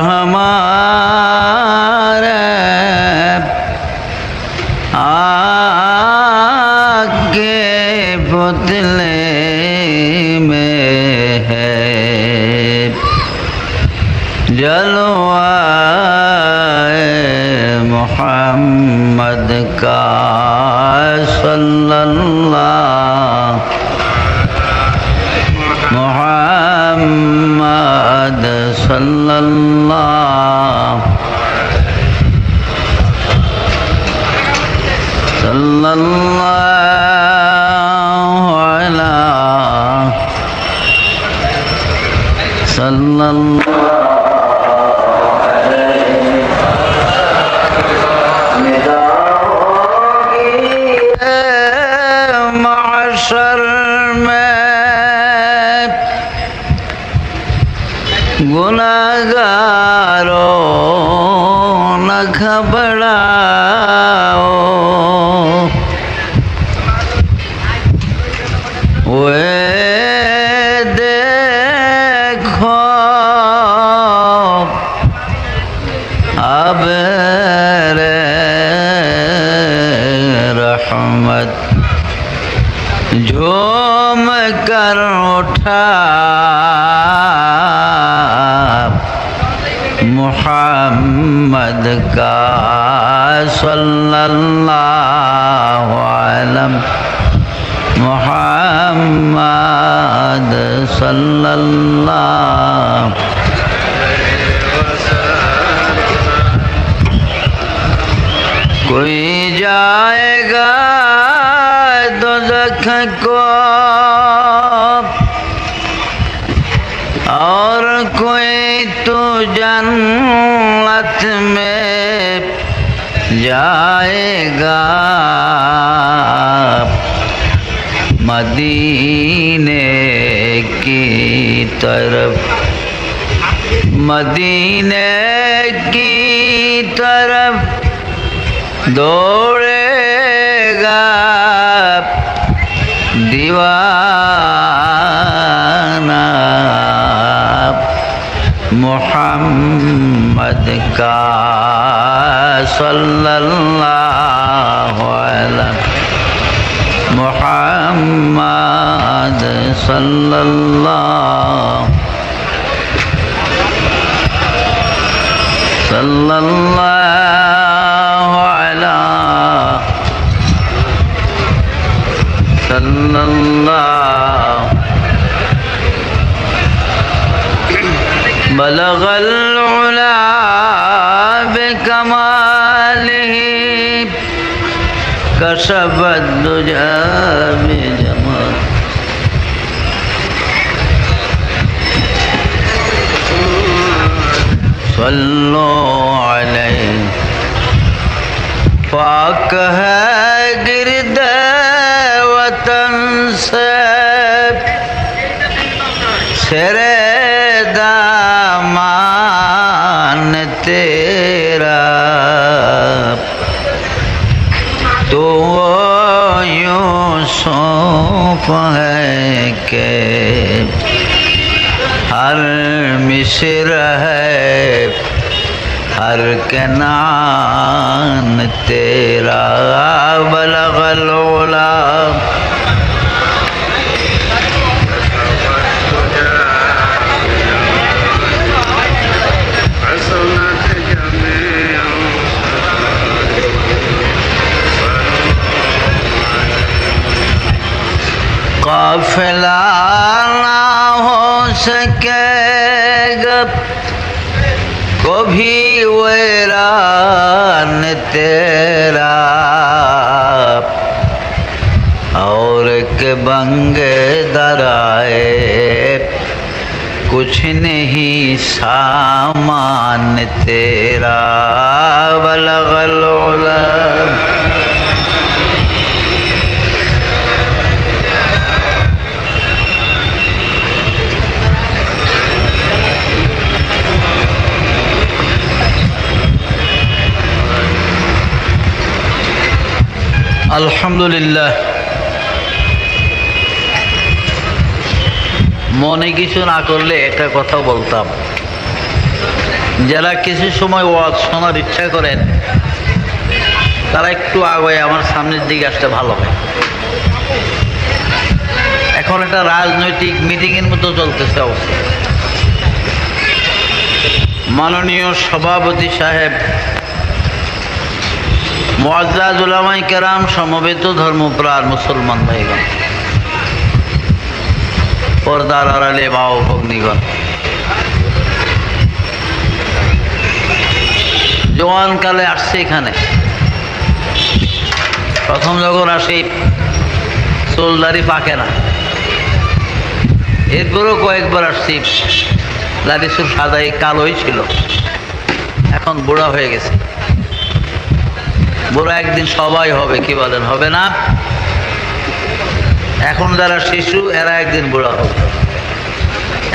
हमारे आगे पुतले में है जलवाए मोहम्मद का सल्लल्लाहु मोहम्मद सल्लल्लाहु अलैहि सल्लल्लाहु महशर में गुनाहगारों न घबराओ वे देखो अब रे रहमत झूम कर उठा मुहम्मद का सल्लल्लाहु अलैहि मुहम्मद सल्लल्लाहु कोई जाएगा दोज़ख को और कोई तो जन्नत में जाएगा मदीने की तरफ मदीने की तरफ दौड़ेगा दीवाना मुहम्मद का सल्लल्लाहु अलैहि मुहम्मद सल्लल्लाहु बलगल उला बिकमालिही कशफत दुजा बिजमाल सल्लो अलैहि पाक है गिरद वतन से शेरे दामान तेरा तो यूं सौंप है के हर मिस्र है हर कनान तेरा बलगल उला काफिला ना हो सकेगा कभी वैरान तेरा और के बंगे दराए कुछ नहीं सामान तेरा बलगल उला আলহামদুলিল্লাহ মনে কিছু না করলে একটা কথা বলতাম যারা কিছু সময় ওয়াজ শোনার ইচ্ছা করেন তারা একটু আগে আমার সামনের দিকে আসতে ভালো হয়। এখন একটা রাজনৈতিক মিটিংয়ের মতো চলতেছে অবস্থা। মাননীয় সভাপতি সাহেব, মুআজ্জাজ উলামায়ে কেরাম, সমবেত ধর্মপ্রাণ মুসলমান ভাইগণ, পর্দার আড়ালে মা ও ভগ্নীগণ, জওয়ানকালে আসছে এখানে। প্রথম যখন আসি চুলদাড়ি পাকে না, এরপরেও কয়েকবার আসছি, দাড়ি চুল সাদাই কালোই ছিল, এখন বুড়া হয়ে গেছে। বুড়া একদিন সবাই হবে, কি বলেন, হবে না? এখন যারা শিশু এরা একদিন বুড়া হবে।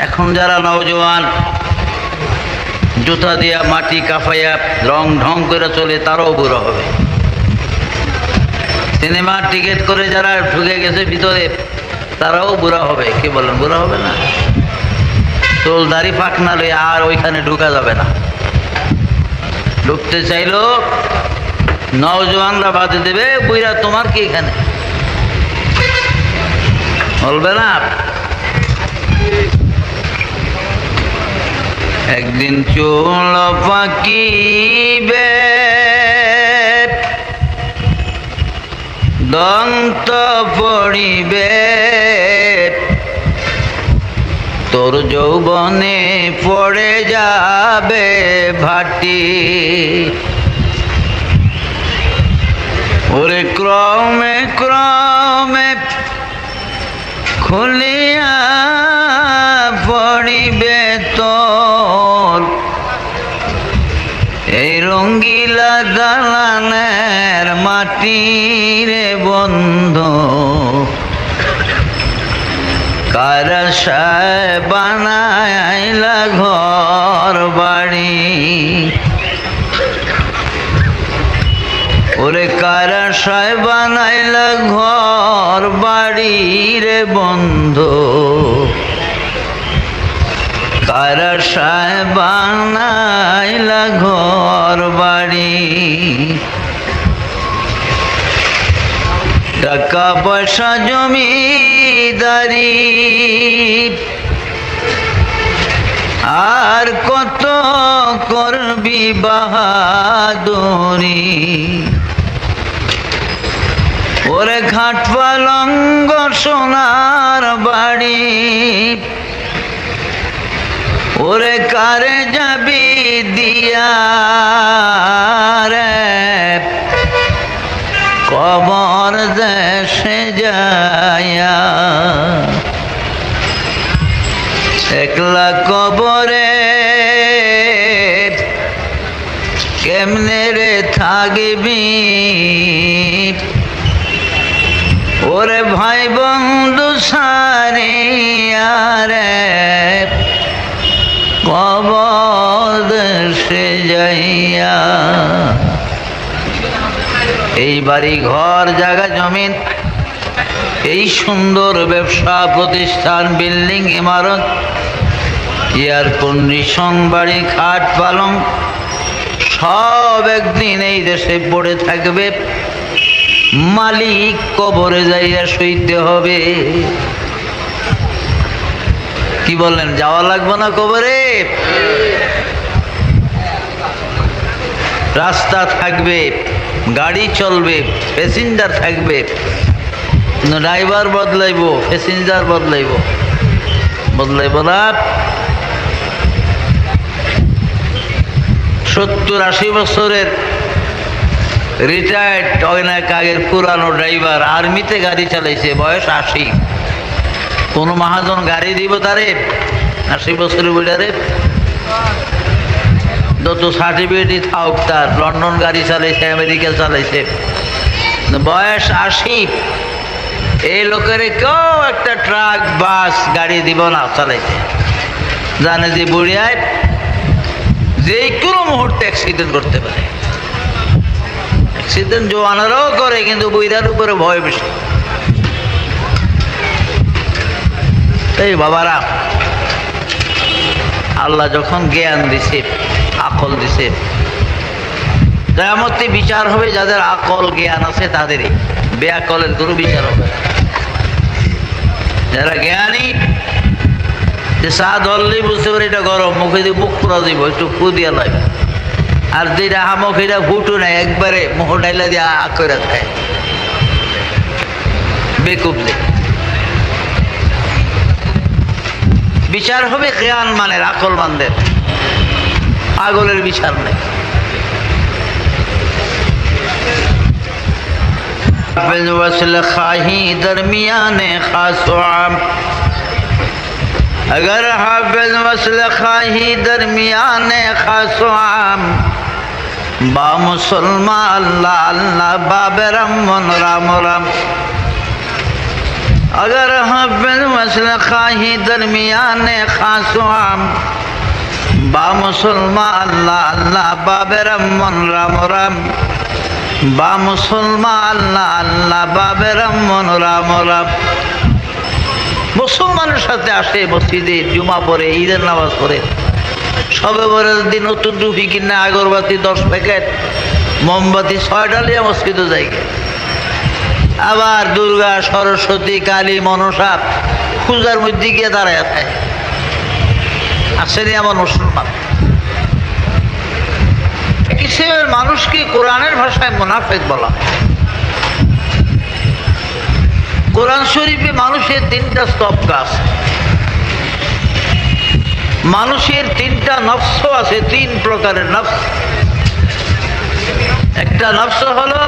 এখন যারা নওজওয়ান জুতা দিয়া মাটি কাফাইয়া রং ঢং করে চলে তারাও বুড়া হবে। সিনেমার টিকিট করে যারা ঢুকে গেছে ভিতরে তারাও বুড়া হবে, কি বলেন, বুড়া হবে না? চুল দাড়ি পাক না লইয়া আর ওইখানে ঢুকা যাবে না। ঢুকতে চাইলো নওজওয়ানরা বাধে দেবে, বুইরা তোমার কি এখানে বলবে না। একদিন চুল পাকিবে, দন্ত পড়িবে, তোর যৌবনে পড়ে যাবে ভাটি। ওরে ক্রমে ক্রমে খুলিয়া পড়িবে তোর এই রঙ্গিলা দালানের মাটিরে বন্ধু। কার আশায় বানাইলা ঘর বাড়ি, ওরে কার আশায় বানাইলা ঘর বাড়ি রে বন্ধু। কার আশায় বানাইলা ঘর বাড়ি। টাকা পয়সা জমিদারি আর কত করবি বাহাদুরি। ওরে ঘাট পালঙ্গ সোনার বাড়ি, ওরে কারে যাবি দিয়া রে কবর দেশে যায়া। একলা কবরে কেমনে রে থাকবি, ওরে ভাই বন্ধু সারিয়া রে কবর দেশে যাইয়া। এই বাড়ি ঘর জায়গা জমিন, এই সুন্দর ব্যবসা প্রতিষ্ঠান, বিল্ডিং ইমারত, এয়ার কন্ডিশন, বাড়ি খাট পালং সব একদিন এই দেশে পড়ে থাকবে। মালিক কবরে যাইয়া শুইতে হবে। কি বলেন, যাওয়া লাগবে না কবরে? রাস্তা থাকবে, গাড়ি চলবে, প্যাসেঞ্জার থাকবে, ড্রাইভার বদলাইব, প্যাসেঞ্জার বদলাইব, বদলাইব না। 70-80 বছরের রিটায়ার্ড অনেক আগের পুরানো ড্রাইভার, আর্মিতে গাড়ি চালাইছে, বয়স 80। কোনো মহাজন গাড়ি দিব তারে? 80 বছরের বুড়ারে যত সার্টিফিকেটই থাক তার, লন্ডন গাড়ি চালাইছে, আমেরিকা চালাইছে, বয়স 80। এই লোকের কেউ একটা ট্রাক বাস গাড়ি দিব না চালাইতে, জানে যে বুড়িয়ায় যে কোনো মুহূর্তে অ্যাক্সিডেন্ট করতে পারে। অ্যাক্সিডেন্ট জোয়ানেরাও করে, কিন্তু বুড়ার উপরে ভয় বেশি। এই বাবারা, আল্লাহ যখন জ্ঞান দিছে, আকল দিছে। কিয়ামতে বিচার হবে যাদের আকল জ্ঞান আছে তাদেরই, বেআকলের কোনো বিচার হবে না। যারা জ্ঞানী, যে চা ধরলেই বুঝতে পারে এটা গরম, মুখে দিয়ে বুক পুরা দিব, একটু ফু দিয়া লাগবে। আর যেটা হামক এটা ফুটু নাই, একবারে মোহ ডাইলা দিয়ে করে খায়, বেকুব যে। বিচার হবে জ্ঞান মানের, আকল মানদের, পাগলের বিচার নেই। वसल खाही दरमियान खास आम, अगर हाफिज वसल खाही दरमियान खास आम, बा मुसलमा अल्लाह अल्लाह बाबे रमन राम राम। अगर हाफिज वसल खाही दरमियान खास आम, बा मुसलमा अल्लाह अल्लाह बाबे रमन राम राम। বা মুসলমান আল্লাহ আল্লাহ বাবে রামন রাম রাম। মুসলমানের সাথে আসে মসজিদে, জুমা পড়ে, ঈদের নামাজ পড়ে, সবে বরের দিন নতুন টুপি কিনে আগরবাতি 10 প্যাকেট, মোমবাতি 6টা লিয়ে মসজিদে যাই। আবার দুর্গা, সরস্বতী, কালী, মনসা পূজার মধ্যে গিয়ে দাঁড়ায় থাকে। আসেনি আমার মুসলমান। কিসের মানুষকে কোরআনের ভাষায় মুনাফিক বলা। কোরআন শরীফে মানুষের 3টা স্তবক আছে, মানুষের 3টা নফস আছে, 3 প্রকারের নফস। একটা নফস হলো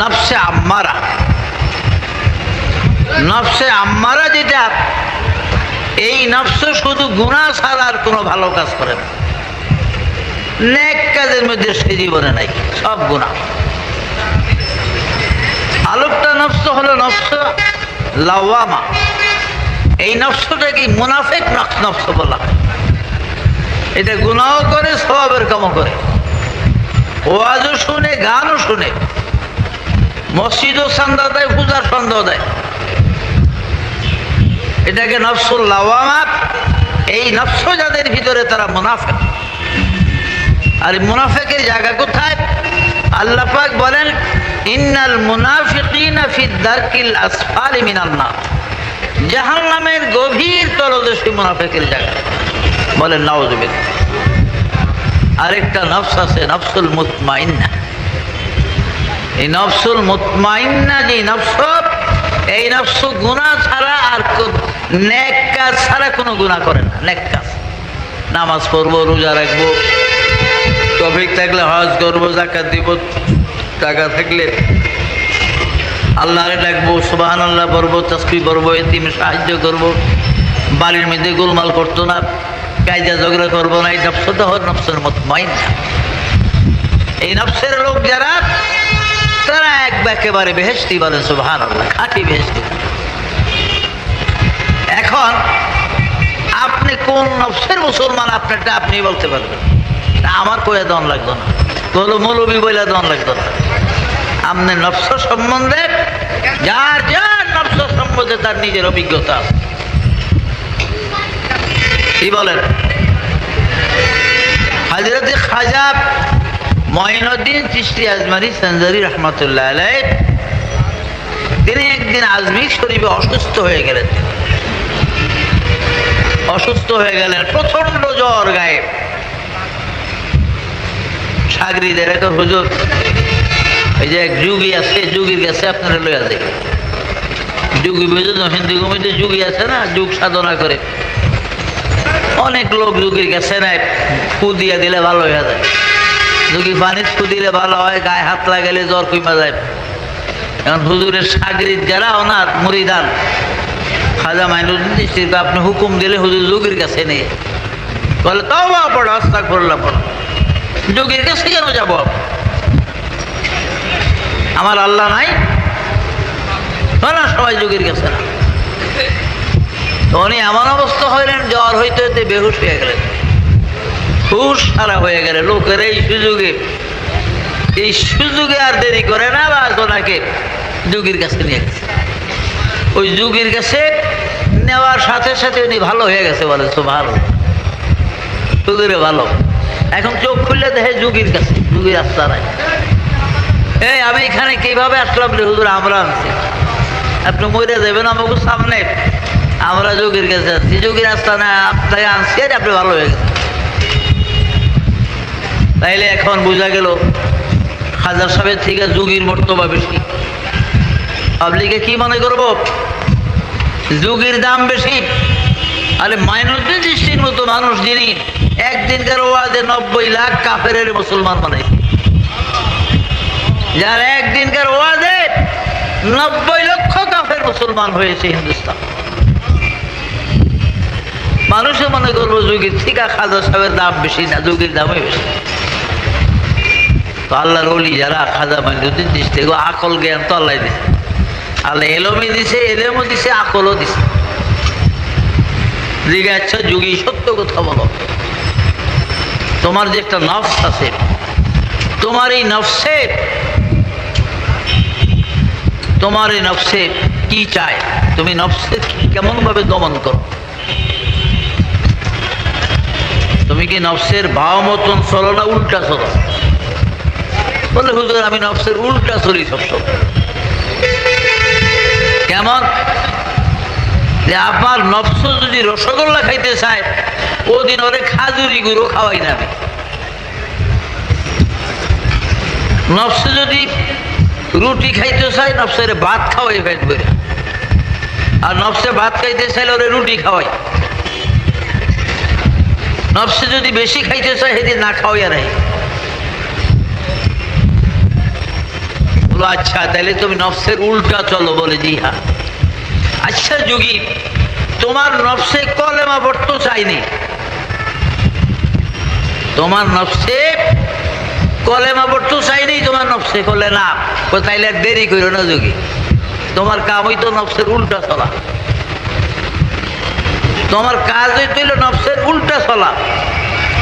নফসে আম্মারা। নফসে আম্মারা যেটা, এই নফস শুধু গুনাহ ছাড়া আর কোনো ভালো কাজ করে না। নেক কাজের মধ্যে সে জীবনে নাই, সব গুনাহ। আরেকটা নফস হলো নফস লাওয়ামা। এই নফসটাকে মুনাফিক নফস বলা হয়। এটা গুনাহ করে, সওয়াবের কামও করে, ওয়াজও শুনে, গানও শুনে, মসজিদও চাঁদা দেয়, পূজার সন্দেহ দেয়। এটাকে নফসুল লাওয়ামা। এই নফস যাদের ভিতরে, তারা মুনাফিক। আর মুনাফিকের জায়গা কোথায়? আল্লাহ পাক বলেন, ইন্নাল মুনাফিকিনা ফি দারকিল আসফালি মিনান নার। জাহান্নামের গভীর তলদেশে মুনাফিকের জায়গা। বলেন নাউযুবিল্লাহ। আরেকটা নফস আছে, নফসুল মুতমাইন্না। এই নফসুল মুতমাইন্না যে নফস, এই নফস গুনাহ ছাড়া আর নেক কাজ ছাড়া কোনো গুনাহ করে না। নেক কাজ, নামাজ পড়বো, রোজা রাখবো, তৌফিক থাকলে হজ করবো, যাকাত দিব, টাকা থাকলে আল্লাহরে ডাকবো, সুবহানাল্লাহ পড়বো, তাসবিহ পড়বো, এতিমে সাহায্য করবো, বাড়ির মধ্যে গোলমাল করতো না, কায়দা ঝগড়া করবো না। এই নফসটা হল নফসের মুতমাইন্না। এই নফসের লোক যারা, তারা একেবারে বেহেশতি। বলেন সুবহানাল্লাহ, খাঁটি বেহেশতি। এখন আপনি কোন নফসের মুসলমান, আপনারটা আপনি বলতে পারবেন। আমার কয়ে দন লাগতো না, কোনো মৌলবী বইলে দন লাগতো না। আপনি নফস সম্বন্ধে, যার যার নফস সম্বন্ধে তার নিজের অভিজ্ঞতা আছে। কি বলেন? হযরত খাজা মঈনুদ্দিন চিশতি আজমারি সঞ্জারি রহমাতুল্লাহ আলাইহি, তিনি একদিন আজমির শরীফে অসুস্থ হয়ে গেলেন। অসুস্থ হয়ে গেলেন, প্রচন্ড জ্বর গায়ে। সাগরিদের এখন হুজুর, এই যে এক যুগী আছে, যুগীর কাছে আপনারা লইয়া যায়। যুগী বুঝুন, হিন্দু কমিতে যুগী আছে না, যুগ সাধনা করে। অনেক লোক যুগীর কাছে নাই, ফু দিয়ে দিলে ভালো হয়ে যায়। যুগী পানির ফু দিলে ভালো হয়, গায়ে হাত লাগালে জ্বর কমে যায়। এখন হুজুরের সাগরিদ যারা, ওনার মুরিদান খাজা মাইনুদ্দিন চিশতি, আপনি হুকুম দিলে হুজুর যুগীর কাছে নেই। বলে তওবা পড়ো, আস্তাগফিরুল্লাহ পড়ো। যুগীর কাছে কেন যাব? আমার আল্লাহ নাই? না, সবাই যুগীর কাছে না। উনি এমন অবস্থা হইলেন, জ্বর হইতে হইতে বেহুশ হয়ে গেলেন, হুশ সারা হয়ে গেলেন। লোকের এই সুযোগে আর দেরি করে না, বা ওনাকে যুগীর কাছে নিয়ে গেছে। ওই যুগীর কাছে নেওয়ার সাথে সাথে উনি ভালো হয়ে গেছে। বলে সুবহানাল্লাহ। হুজুরে ভালো। এখন চোখ খুললে দেখে যুগীর কাছে, যুগীর রাস্তা নাই। এই আমি এখানে কিভাবে আসলাম রে হুজুর? আমরা আনছি। আপনি মরে যাবেন আমাকে সামনে, আমরা যুগীর কাছে আনছি। যুগীর রাস্তা না, আপনাকে আনছি আর আপনি ভালো হয়ে গেছেন। তাইলে এখন বোঝা গেল হাজার সাহেবের থেকে যুগীর মর্তবা বেশি। পাবলিকে কি মনে করব? যুগীর দাম বেশি। আরে মাইনুদ্দিন চিশতির মতো মানুষ যিনি একদিনকার ওয়াজে 90 লাখ কাফেরের মুসলমান বানাইছে, যার একদিনকার ওয়াজে 90 লক্ষ কাফের মুসলমান হয়েছে হিন্দুস্তান, মানুষে মনে করবো যুগীর থেকে খাজা সাহেবের দাম বেশি না, যুগীর দামই বেশি। তো আল্লাহর ওলি যারা খাজা মাইনুদ্দিন চিশতি, আকল জ্ঞান তো আল্লাহ দিছে। আল্লাহ এলমই দিছে, এলেমও দিছে, আকলও দিছে। দিকে আচ্ছা যুগী সত্য কথা বলো, তোমার যে একটা নফস আছে, তোমার এই নফসে কি চায়, তুমি নফসে কেমন ভাবে দমন করো? তুমি কি নফসের ভাব মতন চলো না উল্টা চলো? বলে হুজুর আমি নফসের উল্টা চলি সবসময়। কেমন? যে আপনার নফস যদি রসগোল্লা খাইতে চায়, ওদিন ওরে খাজুরি গুঁড়ো খাওয়াই না আমি। নফসে যদি রুটি খাইতে চায়, নফসের ভাত খাওয়াই পেট করে। আর নফসে ভাত খাইতে চাইলে ওরে রুটি খাওয়াই। নফসে যদি বেশি খাইতে চায়, সেদিন না খাওয়াইয়া রাখি। বলো আচ্ছা তাহলে তুমি নফসের উল্টা চলো। বলে জি হ্যাঁ। আচ্ছা যোগী, তোমার নফসে কলেমা পড়তে চাইনি, তোমার নফসে কলেমা পড়তে চাইনি, তোমার নফসে করলে না, তাইলে দেরি করো না যোগী, তোমার কামই তো নফসের উল্টা চলা। তোমার কাজ হইল নফসের উল্টা চলা।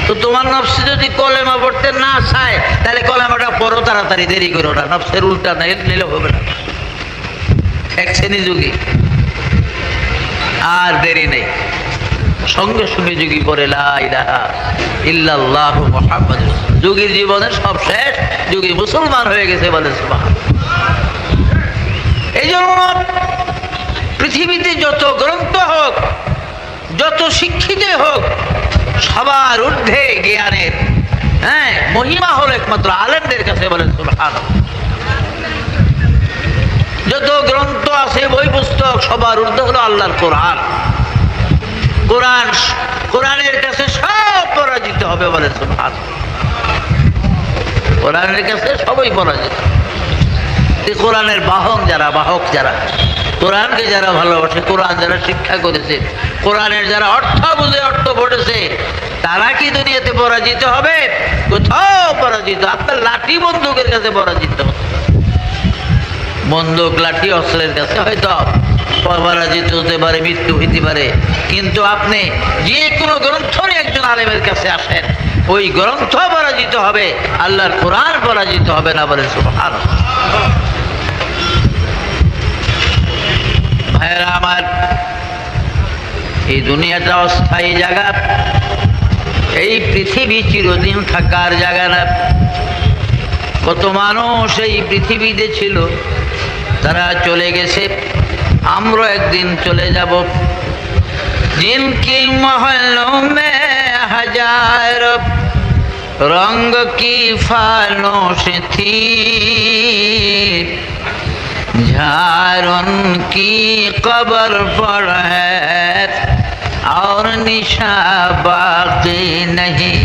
তো তোমার নফসে যদি কলেমা পড়তে না চায়, তাহলে কলেমাটা পড়ো তাড়াতাড়ি, দেরি করো না। নফসের উল্টা না নিলে হবে না। এক শ্রেণী যোগী আর দেরি নেই, সঙ্গে সঙ্গে যোগী পড়ে লা ইলাহা ইল্লাল্লাহু মুহাম্মাদুর রাসূলুল্লাহ। যোগীর জীবনের সব শেষ, যোগী মুসলমান হয়ে গেছে। বলে সুবহান। এই জন্য পৃথিবীতে যত গ্রন্থ হোক, যত শিক্ষিত হোক, সবার ঊর্ধ্বে জ্ঞানের মহিমা হল একমাত্র আলেমদের কাছে। বলেন সুবহান। যত গ্রন্থ আছে, বই পুস্তক, সবার ঊর্ধ্বে হলো আল্লাহর কোরআন। কোরআনের কাছে সব পরাজিত হবে। বলেন সুবহান। কোরআনের কাছে সবাই পরাজিত। কোরআনের বাহক যারা কোরআনকে যারা ভালোবাসে, কোরআন যারা শিক্ষা করেছে, কোরআনের যারা অর্থ বুঝে অর্থ পড়েছে, তারা কি দুনিয়াতে পরাজিত হবে? কোথাও পরাজিত। আপনার লাঠি বন্দুকের কাছে পরাজিত, বন্দুক লাঠি অস্ত্রের কাছে হয়তো পরাজিত হতে পারে, মৃত্যু হইতে পারে, কিন্তু আপনি যে কোনো গ্রন্থ নিয়ে একজন আলেমের কাছে আসেন, ওই গ্রন্থ পরাজিত হবে, আল্লাহর কোরআন পরাজিত হবে না। বলে সুবহানাল্লাহ। ভাইরা আমার, এই দুনিয়াটা অস্থায়ী জায়গা, এই পৃথিবী চিরদিন থাকার জায়গা না। কত মানুষ এই পৃথিবীতে ছিল, তারা চলে গেছে, আমরা একদিন চলে যাব। জিনকি মহল্লোं में हजार रंग की फानोश थी, झारन की कब्र पर है और निशा बाकी नहीं।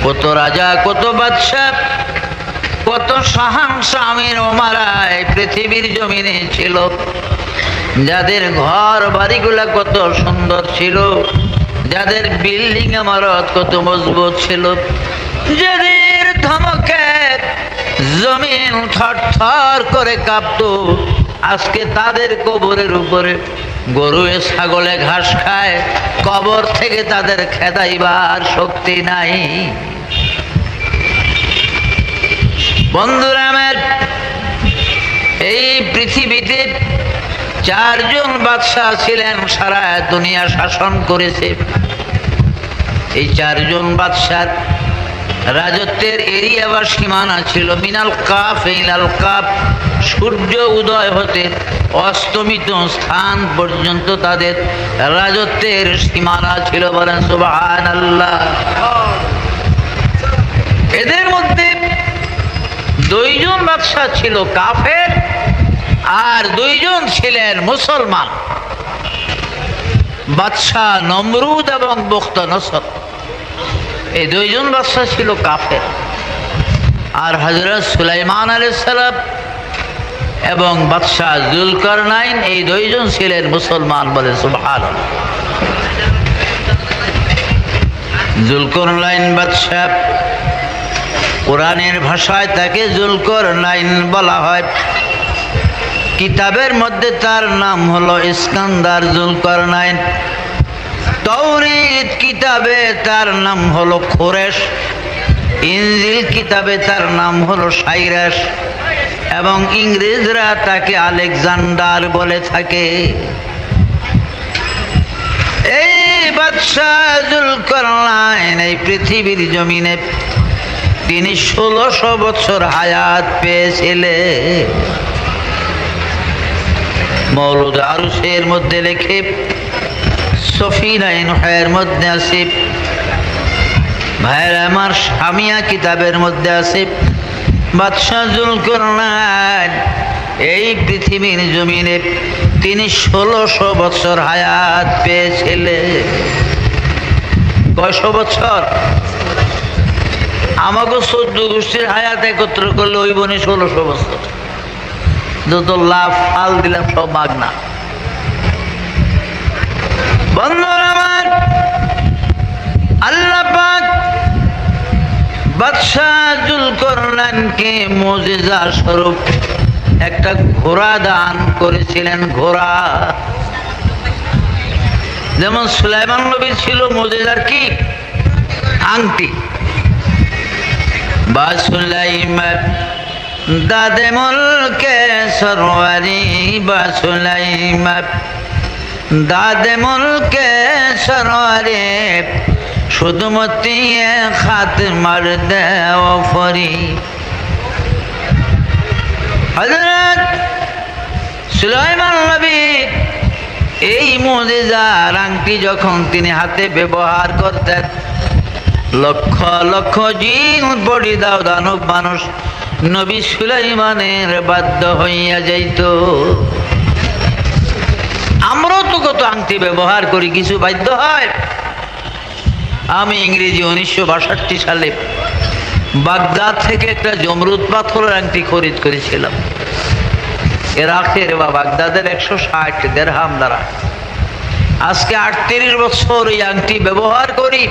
কত রাজা, কত বাদশা, কত শাহানশাহের ওমারায় পৃথিবীর জমিনে ছিল, যাদের ঘর বাড়িগুলা কত সুন্দর ছিল, যাদের বিল্ডিং ইমারত কত মজবুত ছিল, যাদের ধমকে জমিন থরথর করে কাঁপতো, আজকে তাদের কবরের উপরে গরু ছাগলে ঘাস খায়, কবর থেকে তাদের খেদাইবার শক্তি নাই। বন্ধুরা আমার, এই পৃথিবীতে 4 জন বাদশাহ ছিলেন, সারা দুনিয়া শাসন করেছে। এই চারজন বাদশার রাজত্বের এরিয়া বা সীমানা ছিল মিনাল কাফ ইলাল কাফ, সূর্য উদয় হতে অস্তমিত স্থান পর্যন্ত তাদের রাজত্বের সীমানা ছিল। বলেন সুবহানাল্লাহ। এদের মধ্যে দুইজন বাদশা ছিল কাফের আর দুইজন ছিলেন মুসলমান, বাদশা নমরুদ এবং বুখতানসর। এই দুইজন বাদশা ছিল কাফের, আর হযরত সুলাইমান আলাইহিস সালাম এবং বাদশা যুলকারনাইন এই দুইজন ছিলেন মুসলমান। বলে সুবহানাল্লাহ। যুলকারনাইন বাদশা, কোরআনের ভাষায় তাকে যুলকারনাইন বলা হয়, কিতাবের মধ্যে তার নাম হলো ইস্কান্দার যুলকারনাইন, তাওরীত কিতাবে তার নাম হলো খোরেশ, ইনজিল কিতাবে তার নাম হলো সাইরাস, এবং ইংরেজরা তাকে আলেকজান্ডার বলে থাকে। এই বাদশাহ যুলকারনাইন এই পৃথিবীর জমিনে তিনি 1600 বছর হায়াত পেয়েছিলেন। মওলুদ আরশের মধ্যে লেখে, সফিনায়ে নূহের মধ্যে আছে, ভাইয়ের আমার শামিয়া কিতাবের মধ্যে আছে, বাদশাহ যুলকারনাইন এই পৃথিবীর জমিনে তিনি 1600 বছর হায়াত পেয়েছিলেন। কয়শো বছর? আমাকে 14 গোষ্ঠীর হায়াত একত্র করলে ওই বনে 1600 বছর। যত লাভ ফাল দিলাম সব মাগনা। বন্ধুরা আমার, আল্লাহ পাক বাদশাহ যুলকারনাইনকে মুজিজা স্বরূপ একটা ঘোড়া দান করেছিলেন। ঘোড়া যেমন সুলাইমান নবীর ছিল মুজিজার কি আংটি, বা সুলাইমান দাদে মুলকে সরওয়ারি, বা সুলাইমান দাদে মুলকে সরওয়ারি, শুধুমতি খাত মর্দে ও ফরি। হযরত সুলাইমান নবী এই মুজিজার আংটি যখন তিনি হাতে ব্যবহার করতেন, লক্ষ লক্ষ জিন বড়ি দাও দানব মানুষ নবী সুলাইমানের বাধ্য হইয়া যাইত। আমরাও তো কত আংটি ব্যবহার করি, কিছু বাধ্য হয়। আমি ইংরেজি 1962 সালে বাগদাদ থেকে একটা জমরুদ পাথরের আংটি খরিদ করেছিলাম। ইরাকের বা বাগদাদের 160 দিরহাম দ্বারা। আজকে 38 বছর এই আংটি ব্যবহার করি,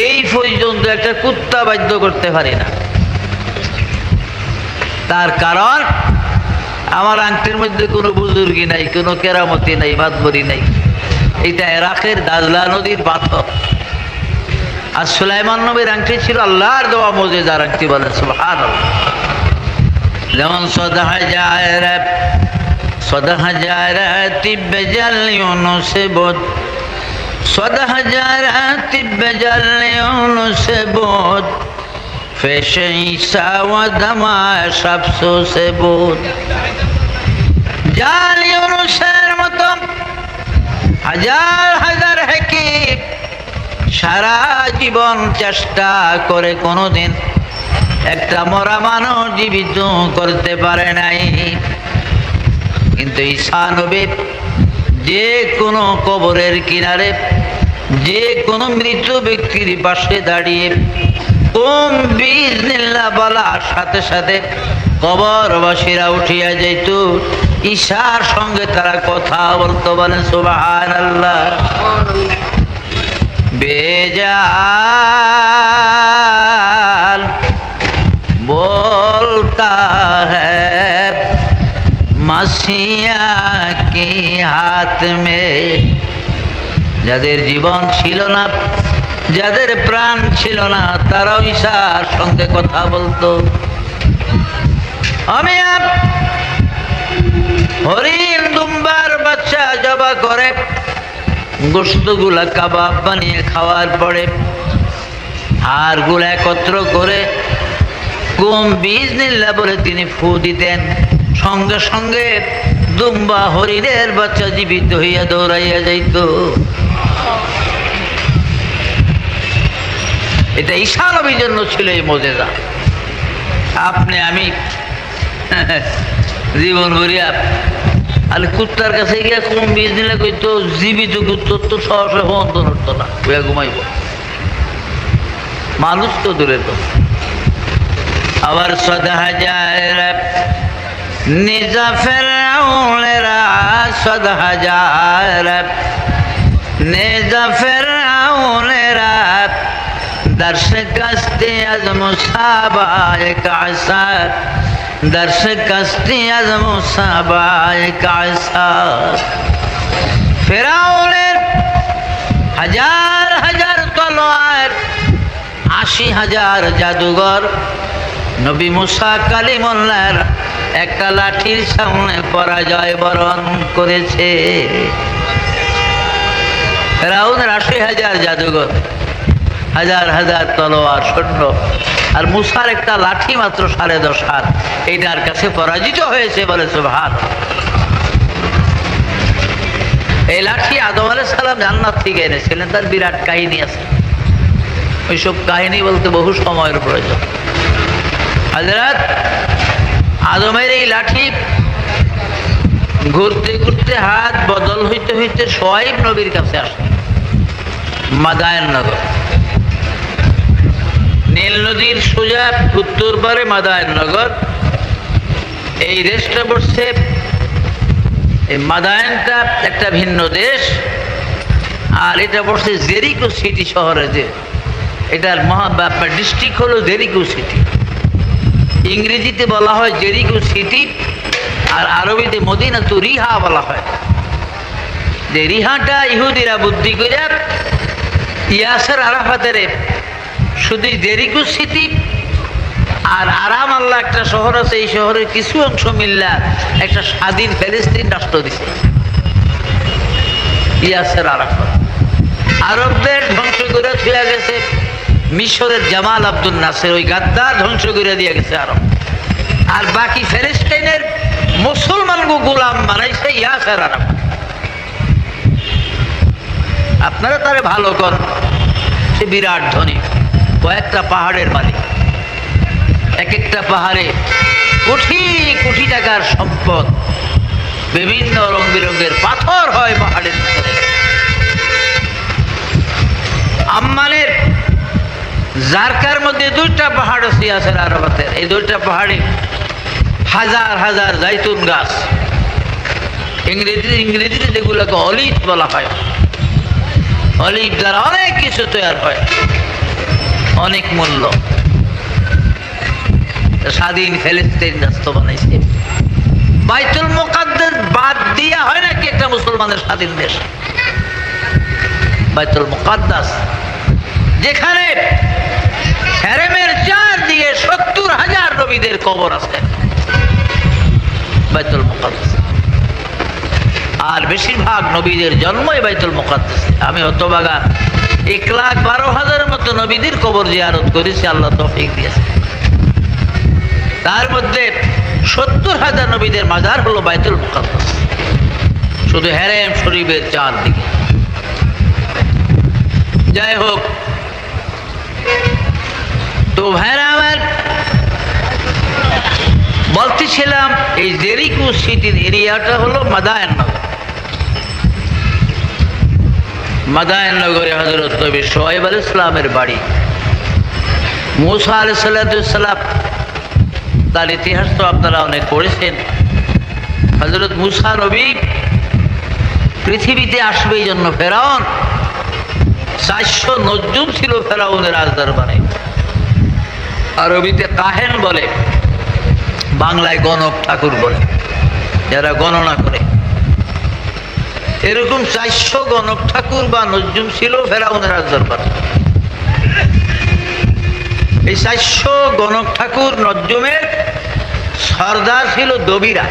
এই পর্যন্ত একটা কুত্তা বাধ্য করতে পারি না। তার কারণ আমার আংটির মধ্যে কোনো বুজুর্গি নাই, কোনো কেরামতি নাই, মাতবরি নাই। এটা ইরাকের দাজলা নদীর পাথর। আর সুলাইমান নবীর আংটি ছিল আল্লাহর দেওয়া মুজিজার আংটি। বলে সুবহানাল্লাহ। যেমন সদাহাজারাতি বেজাল ইউনুস বুদ, সদাহাজারাতি বেজাল ইউনুস বুদ, ফেশে ঈসা ওয়া দামাশকু সে বুদ। জাল ইউনুসের মতো হাজার হাজার হাকিম সারা জীবন চেষ্টা করে কোনোদিন একটা মরা মানুষ জীবিত করতে পারে নাই। কিন্তু ঈসা নবী যে কোনো কবরের কিনারে, যে কোনো মৃত ব্যক্তির পাশে দাঁড়িয়ে কুম বিইজনিল্লাহ বলার সাথে সাথে কবরবাসীরা উঠিয়া যাইত, ঈসার সঙ্গে তারা কথা বলতো। বলেন সুবহানাল্লাহ। बेजान बोलता है मसीहा के हाथ में। যাদের জীবন ছিল না, যাদের প্রাণ ছিল না, তারাও ঈসার সঙ্গে কথা বলতো। আমি হরিণ দুম্বার বাচ্চা জবা করে গোস্তগুলা কাবাব বানিয়ে খাওয়ার পরে হাড়গুলো একত্র করে কুম বিজনিল্লাহ বলে তিনি ফু দিতেন, সঙ্গে সঙ্গে দুম্বা হরিণের বাচ্চা জীবিত হইয়া দৌড়াইয়া যাইত। এটা ঈসা নবীর জন্য ছিল এই মোজেজা। আপনি আমি জীবন ভরিয়া আর কুত্তার কাছে গিয়া কম বীজ দিলে কইতো জীবিত কুত্তর তো সহসে হন্ত নড়তো না, ওয়া ঘুমাইব। মানুষ তো দূরে তো। আবার সদা যায় নিজা ফেরাউনেরা, সদা যায় নিজা ফেরাউনেরা দর্শ কস্তে আজ মুসাবায়ে কাসা, দর্শ কস্তে আজ মুসাবায়ে কাসা। ফেরাউনের হাজার হাজার তলোয়ার, ৮০,০০০ জাদুঘর নবী মুসা কালিমুল্লাহর একটা লাঠির সামনে পরাজয় বরণ করেছে। ফেরাউনের ৮০,০০০ জাদুঘর, হাজার হাজার তলোয়ার সৈন্য, আর মুসার একটা লাঠি মাত্র ১০.৫ হাত, এইটার কাছে পরাজিত হয়েছে বলে সুবহান। এই লাঠি আদম আলাইহিস সালাম জান্নাত থেকে এনেছিলেন, তার বিরাট কাহিনী আছে। ওইসব কাহিনী বলতে বহু সময়ের প্রয়োজন। হযরত আদমের এই লাঠি ঘুরতে ঘুরতে হাত বদল হইতে হইতে শুআয়ব নবীর কাছে আসে, মাদায়েন নগর। নীল নদীর সোজা উত্তর পারে মাদায়েন নগর। এই দেশটা পড়ছে, এই মাদায়েনটা একটা ভিন্ন দেশ, আর এটা পড়ছে জেরিকো সিটি শহরে। যে এটার ডিস্ট্রিক্ট হলো জেরিকো সিটি। ইংরেজিতে বলা হয় জেরিকো সিটি, আর আরবিতে মদিনাতু রিহা বলা হয়। যে রিহাটা ইহুদিরা বুদ্ধি করে ইয়াসের আরাফাতের শুধু জেরিকো সিটি আর আরাম আল্লাহ একটা শহর আছে, এই শহরের কিছু অংশ মিল্লা একটা স্বাধীন ফিলিস্তিন রাষ্ট্র দিছে ইয়াসের আরাফাত। আরবদের ধ্বংস করে ছুঁয়া গেছে মিশরের জামাল আব্দুল নাসের, ওই গাদ্দার ধ্বংস করে দিয়ে গেছে আরব। আর বাকি ফিলিস্তিনের মুসলমানকে গোলাম বানাইছে ইয়াসের আরাফাত। আপনারা তারে ভালো কর, সে বিরাট ধনী, কয়েকটা পাহাড়ের মালিক, এক একটা পাহাড়ে কোটি কোটি টাকার সম্পদ, বিভিন্ন রং বেরঙের পাথর হয় পাহাড়ের ভিতরে। আম্মানের জারকার মধ্যে ২টা পাহাড় আছে ইয়াসের আরাফাতের। এই ২টা পাহাড়ে হাজার হাজার জাইতুন গাছ, ইংরেজিতে যেগুলোকে অলিভ বলা হয়। অলিভ দ্বারা অনেক কিছু তৈরি হয়, অনেক মূল্য। স্বাধীন ফিলিস্তিন রাষ্ট্র বানাইছে। বাইতুল মুকাদ্দাস বাদ দিয়া হয় নাকি একটা মুসলমানের স্বাধীন দেশ? বাইতুল মুকাদ্দাস, যেখানে হেরেমের চারদিকে ৭০,০০০ নবীদের কবর আছে, বাইতুল মুকাদ্দাস। আর বেশিরভাগ নবীদের জন্মই বাইতুল মুকাদ্দাসে। আমি হতবাগা ১,১২,০০০ মতো নবীদের কবর জিয়ারত করেছি, আল্লাহ তৌফিক দিয়েছে। তার মধ্যে ৭০,০০০ নবীদের মাজার হলো বাইতুল মুকাদ্দাস, শুধু হেরেম শরীফের চারদিকে। যাই হোক, তো ভাইরা আমার, বলতেছিলাম এই জেরিকো সিটির এরিয়াটা হলো মাদায়েন নগর। মাদায়েন নগরে হযরত নবী শুআয়ব আলাইহিস সালামের বাড়ি। মূসা আলাইহিস সালাম, তার ইতিহাস তো আপনারা অনেক পড়েছেন। হযরত মূসা নবী পৃথিবীতে আসবে এই জন্য ফেরাউন ৪০০ নজুম ছিল ফেরাউনের রাজদরবারে। আরবিতে কাহেন বলে, বাংলায় গণক ঠাকুর বলে, যারা গণনা করে। এরকম ৪০০ গণক ঠাকুর বা নজুম ছিল ফেরাউনের রাজদরবারে। এই ৪০০ গণক ঠাকুর নজুমের সর্দার ছিল দবিরা।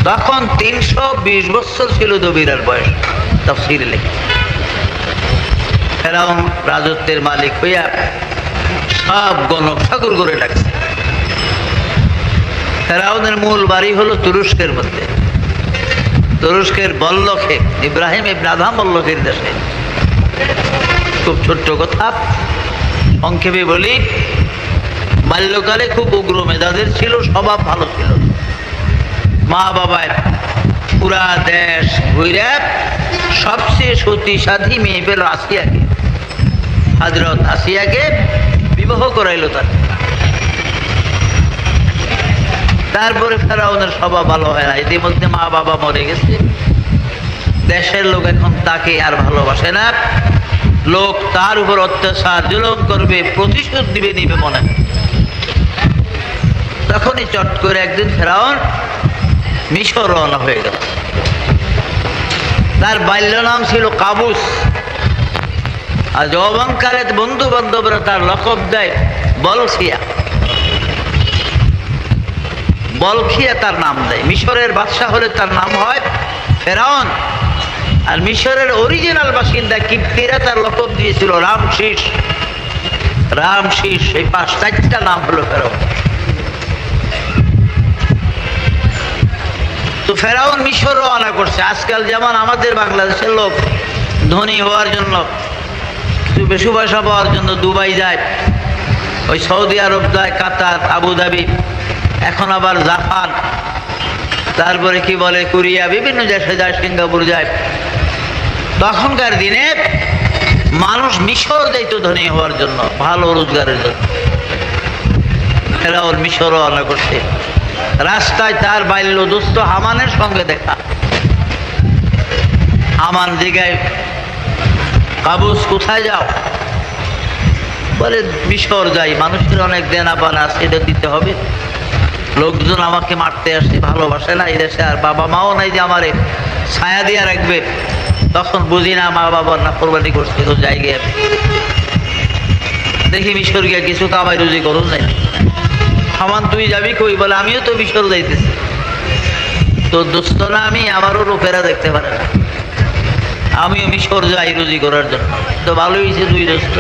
তখন ৩২০ বছর ছিল দবিরার বয়স। তাফসীরে লেখে। ফেরাউন রাজত্বের মালিক হইয়া সব গণক ঠাকুর করে ডাকছে। ফেরাউনের মূল বাড়ি হলো তুরস্কের মধ্যে, তুরস্কের বল্লখে, ইব্রাহিম ইবনে আদহাম বল্লখের দেশে। খুব ছোট্ট কথা, সংক্ষেপে বলি, বাল্যকালে খুব উগ্র মেজাজের ছিল, স্বভাব ভালো ছিল। মা বাবার পুরা দেশ ঘুরে সবচেয়ে সতী সাধী মেয়ে পেল আসিয়াকে, হযরত আসিয়াকে বিবাহ করাইল তার। তারপরে ফেরাউনের স্বভাব ভালো হয় না, ইতিমধ্যে মা বাবা মরে গেছে, দেশের লোক এখন তাকে আর ভালোবাসে না, লোক তার উপর অত্যাচার জুলুম করবে, প্রতিশোধ নিবে মনে। তখনই চট করে একদিন ফেরাউন মিশর রওনা হয়ে গেল। তার বাল্য নাম ছিল কাবুস, আর যৌবনকালে বন্ধু বান্ধবরা তার লকব দেয় বলখিয়া, বলখিয়া তার নাম দেয়। মিশরের বাদশাহ হলে তার নাম হয় ফেরাউন, আর মিশরের অরিজিনাল বাসিন্দা কিপ্তিরা তার লকব দিয়েছিল রামশিস। রামশিস, এই 5-4টা নাম হলো ফেরাউন। তো ফেরাউন মিশর রওনা করছে। আজকাল যেমন আমাদের বাংলাদেশের লোক ধনী হওয়ার জন্য, কিছু বেশি পয়সা পাওয়ার জন্য দুবাই যায়, ওই সৌদি আরব যায়, কাতার, আবুধাবি, এখন আবার জাপান, তারপরে কি বলে কোরিয়া, বিভিন্ন দেশে যায়, সিঙ্গাপুর যায়। তখনকার দিনে মানুষ মিশর যাইতো ধনী হওয়ার জন্য, ভালো রোজগারের জন্য। ফেরাউন মিশর রওনা করছে। রাস্তায় তার বাল্য দোস্ত হামানের সঙ্গে দেখা। হামান জিগায়, কাবুস কোথায় যাও? বলে মিশর যাই, মানুষের অনেক দেনা পানা আছে, এটা দিতে হবে। লোকজন আমাকে মারতে আসে, ভালোবাসে না, এই দেশে আর বাবা মাও নাই যে আমারে ছায়া দিয়ে রাখবে। তখন বুঝি না মা বাবার না কোরবানি করছে, তো যাই গিয়ে দেখি মিশর গিয়ে কিছু কামাই রুজি করুন নাই। হামান তুই যাবি কই? বলে আমিও তো মিশর যাইতেছি। তো দোস্ত না আমি, আমারও লোকেরা দেখতে পারে না, আমিও মিশর যাই রুজি করার জন্য। তো ভালোই হয়েছে, দুই দোস্ত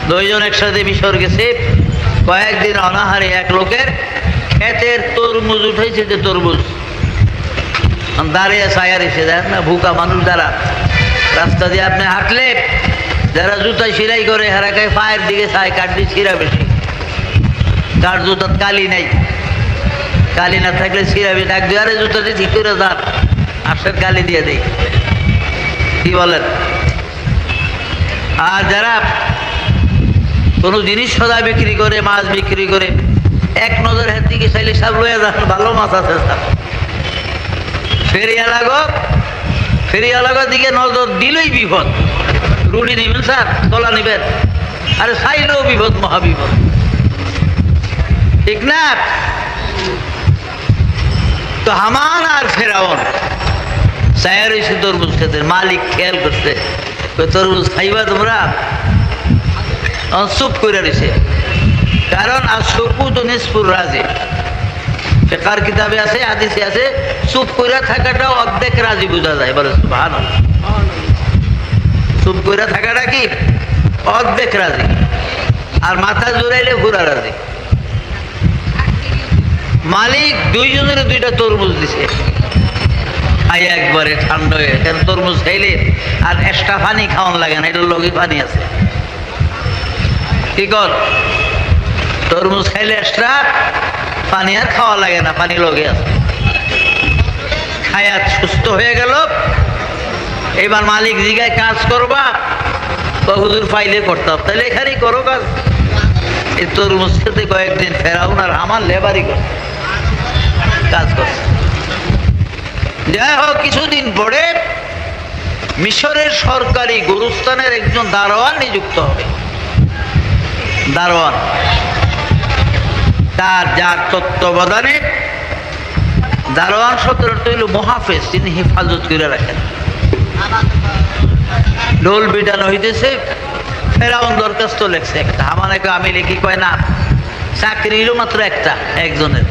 দুইজন একসাথে মিশর গেছে। কয়েকদিন অনাহারে এক লোকের ক্ষেতের তরমুজ উঠেছে, যে তরমুজ দাঁড়িয়ে ছায়া রেখে দেন না, ভুকা মানুষ দ্বারা রাস্তা দিয়ে আপনি হাঁটলে যারা জুতায় সিলাই করে হেরাকায় পায়ের দিকে ছায়, কাটলি ছিঁড়া বেশি। তার জুতার কালি নাই, কালি না থাকলে ছিঁড়াবি, ডাক দিয়ে আরে জুতাটি ঠিক করে যান, আশের কালি দিয়ে দেই, কি বলেন? আর যারা কোনো জিনিস সদা বিক্রি করে, মাছ বিক্রি করে, এক নজর হাত দিকে চাইলে সব লয়ে যান, ভালো মাছ আছে সব। ফেরিয়ালাগো দিকে নজর দিলেই বিপদ। রুটি নেবেন স্যার, কলা নেবেন, আরে চাইলেও বিপদ, মহাবিপদ, ঠিক না? তো হামান আর ফেরাউন চায়া রয়েছে তরমুজ খেতে। মালিক খেয়াল করছে, তরমুজ খাইবা তোমরা? চুপ করে রয়েছে, কারণ আর সুকু তো নিষ্পুর রাজি। ফিকহের কিতাবে আছে, হাদিসে আছে, চুপ করে থাকাটাও অর্ধেক রাজি বোঝা যায়। বলে সুবহানাল্লাহ, চুপ করে থাকাটা কি অর্ধেক রাজি, আর মাথা জোরাইলে পুরা রাজি। মালিক দুইজনের দুইটা তরমুজ দিছে, খাই একবারে ঠান্ডা হয়ে। কেন তরমুজ খাইলে আর এক্সট্রা পানি খাওয়ান লাগে না, এটার লগে পানি আছে। কি কর, তরমুজ খাইলে এক্সট্রা পানি আর খাওয়া লাগে না, পানি লগে আছে। খায়াত সুস্থ হয়ে গেল। এবার মালিক জিগায় কাজ করবা, হুজুর ফাইলে করতাম, তাহলে এখানেই করো কাজ। এই তরমুজ খেতে কয়েকদিন ফেরাউন আর আমার লেবারই কাজ করছে। যাই হোক, কিছুদিন পরে মিশরের সরকারি গুরুস্থানের একজন দারোয়ান নিযুক্ত হবে। দারোয়ান, তার যার তত্ত্বাবধানে, দারোয়ান শব্দের অর্থ হইল মুহাফেজ, তিনি হেফাজত করে রাখেন। ঢোল পিটানো হইতেছে, ফেরাউন দরখাস্ত লেখছে একটা। আমাকে আমি লিখি, কয় না, চাকরি হইল মাত্র একটা, একজনের।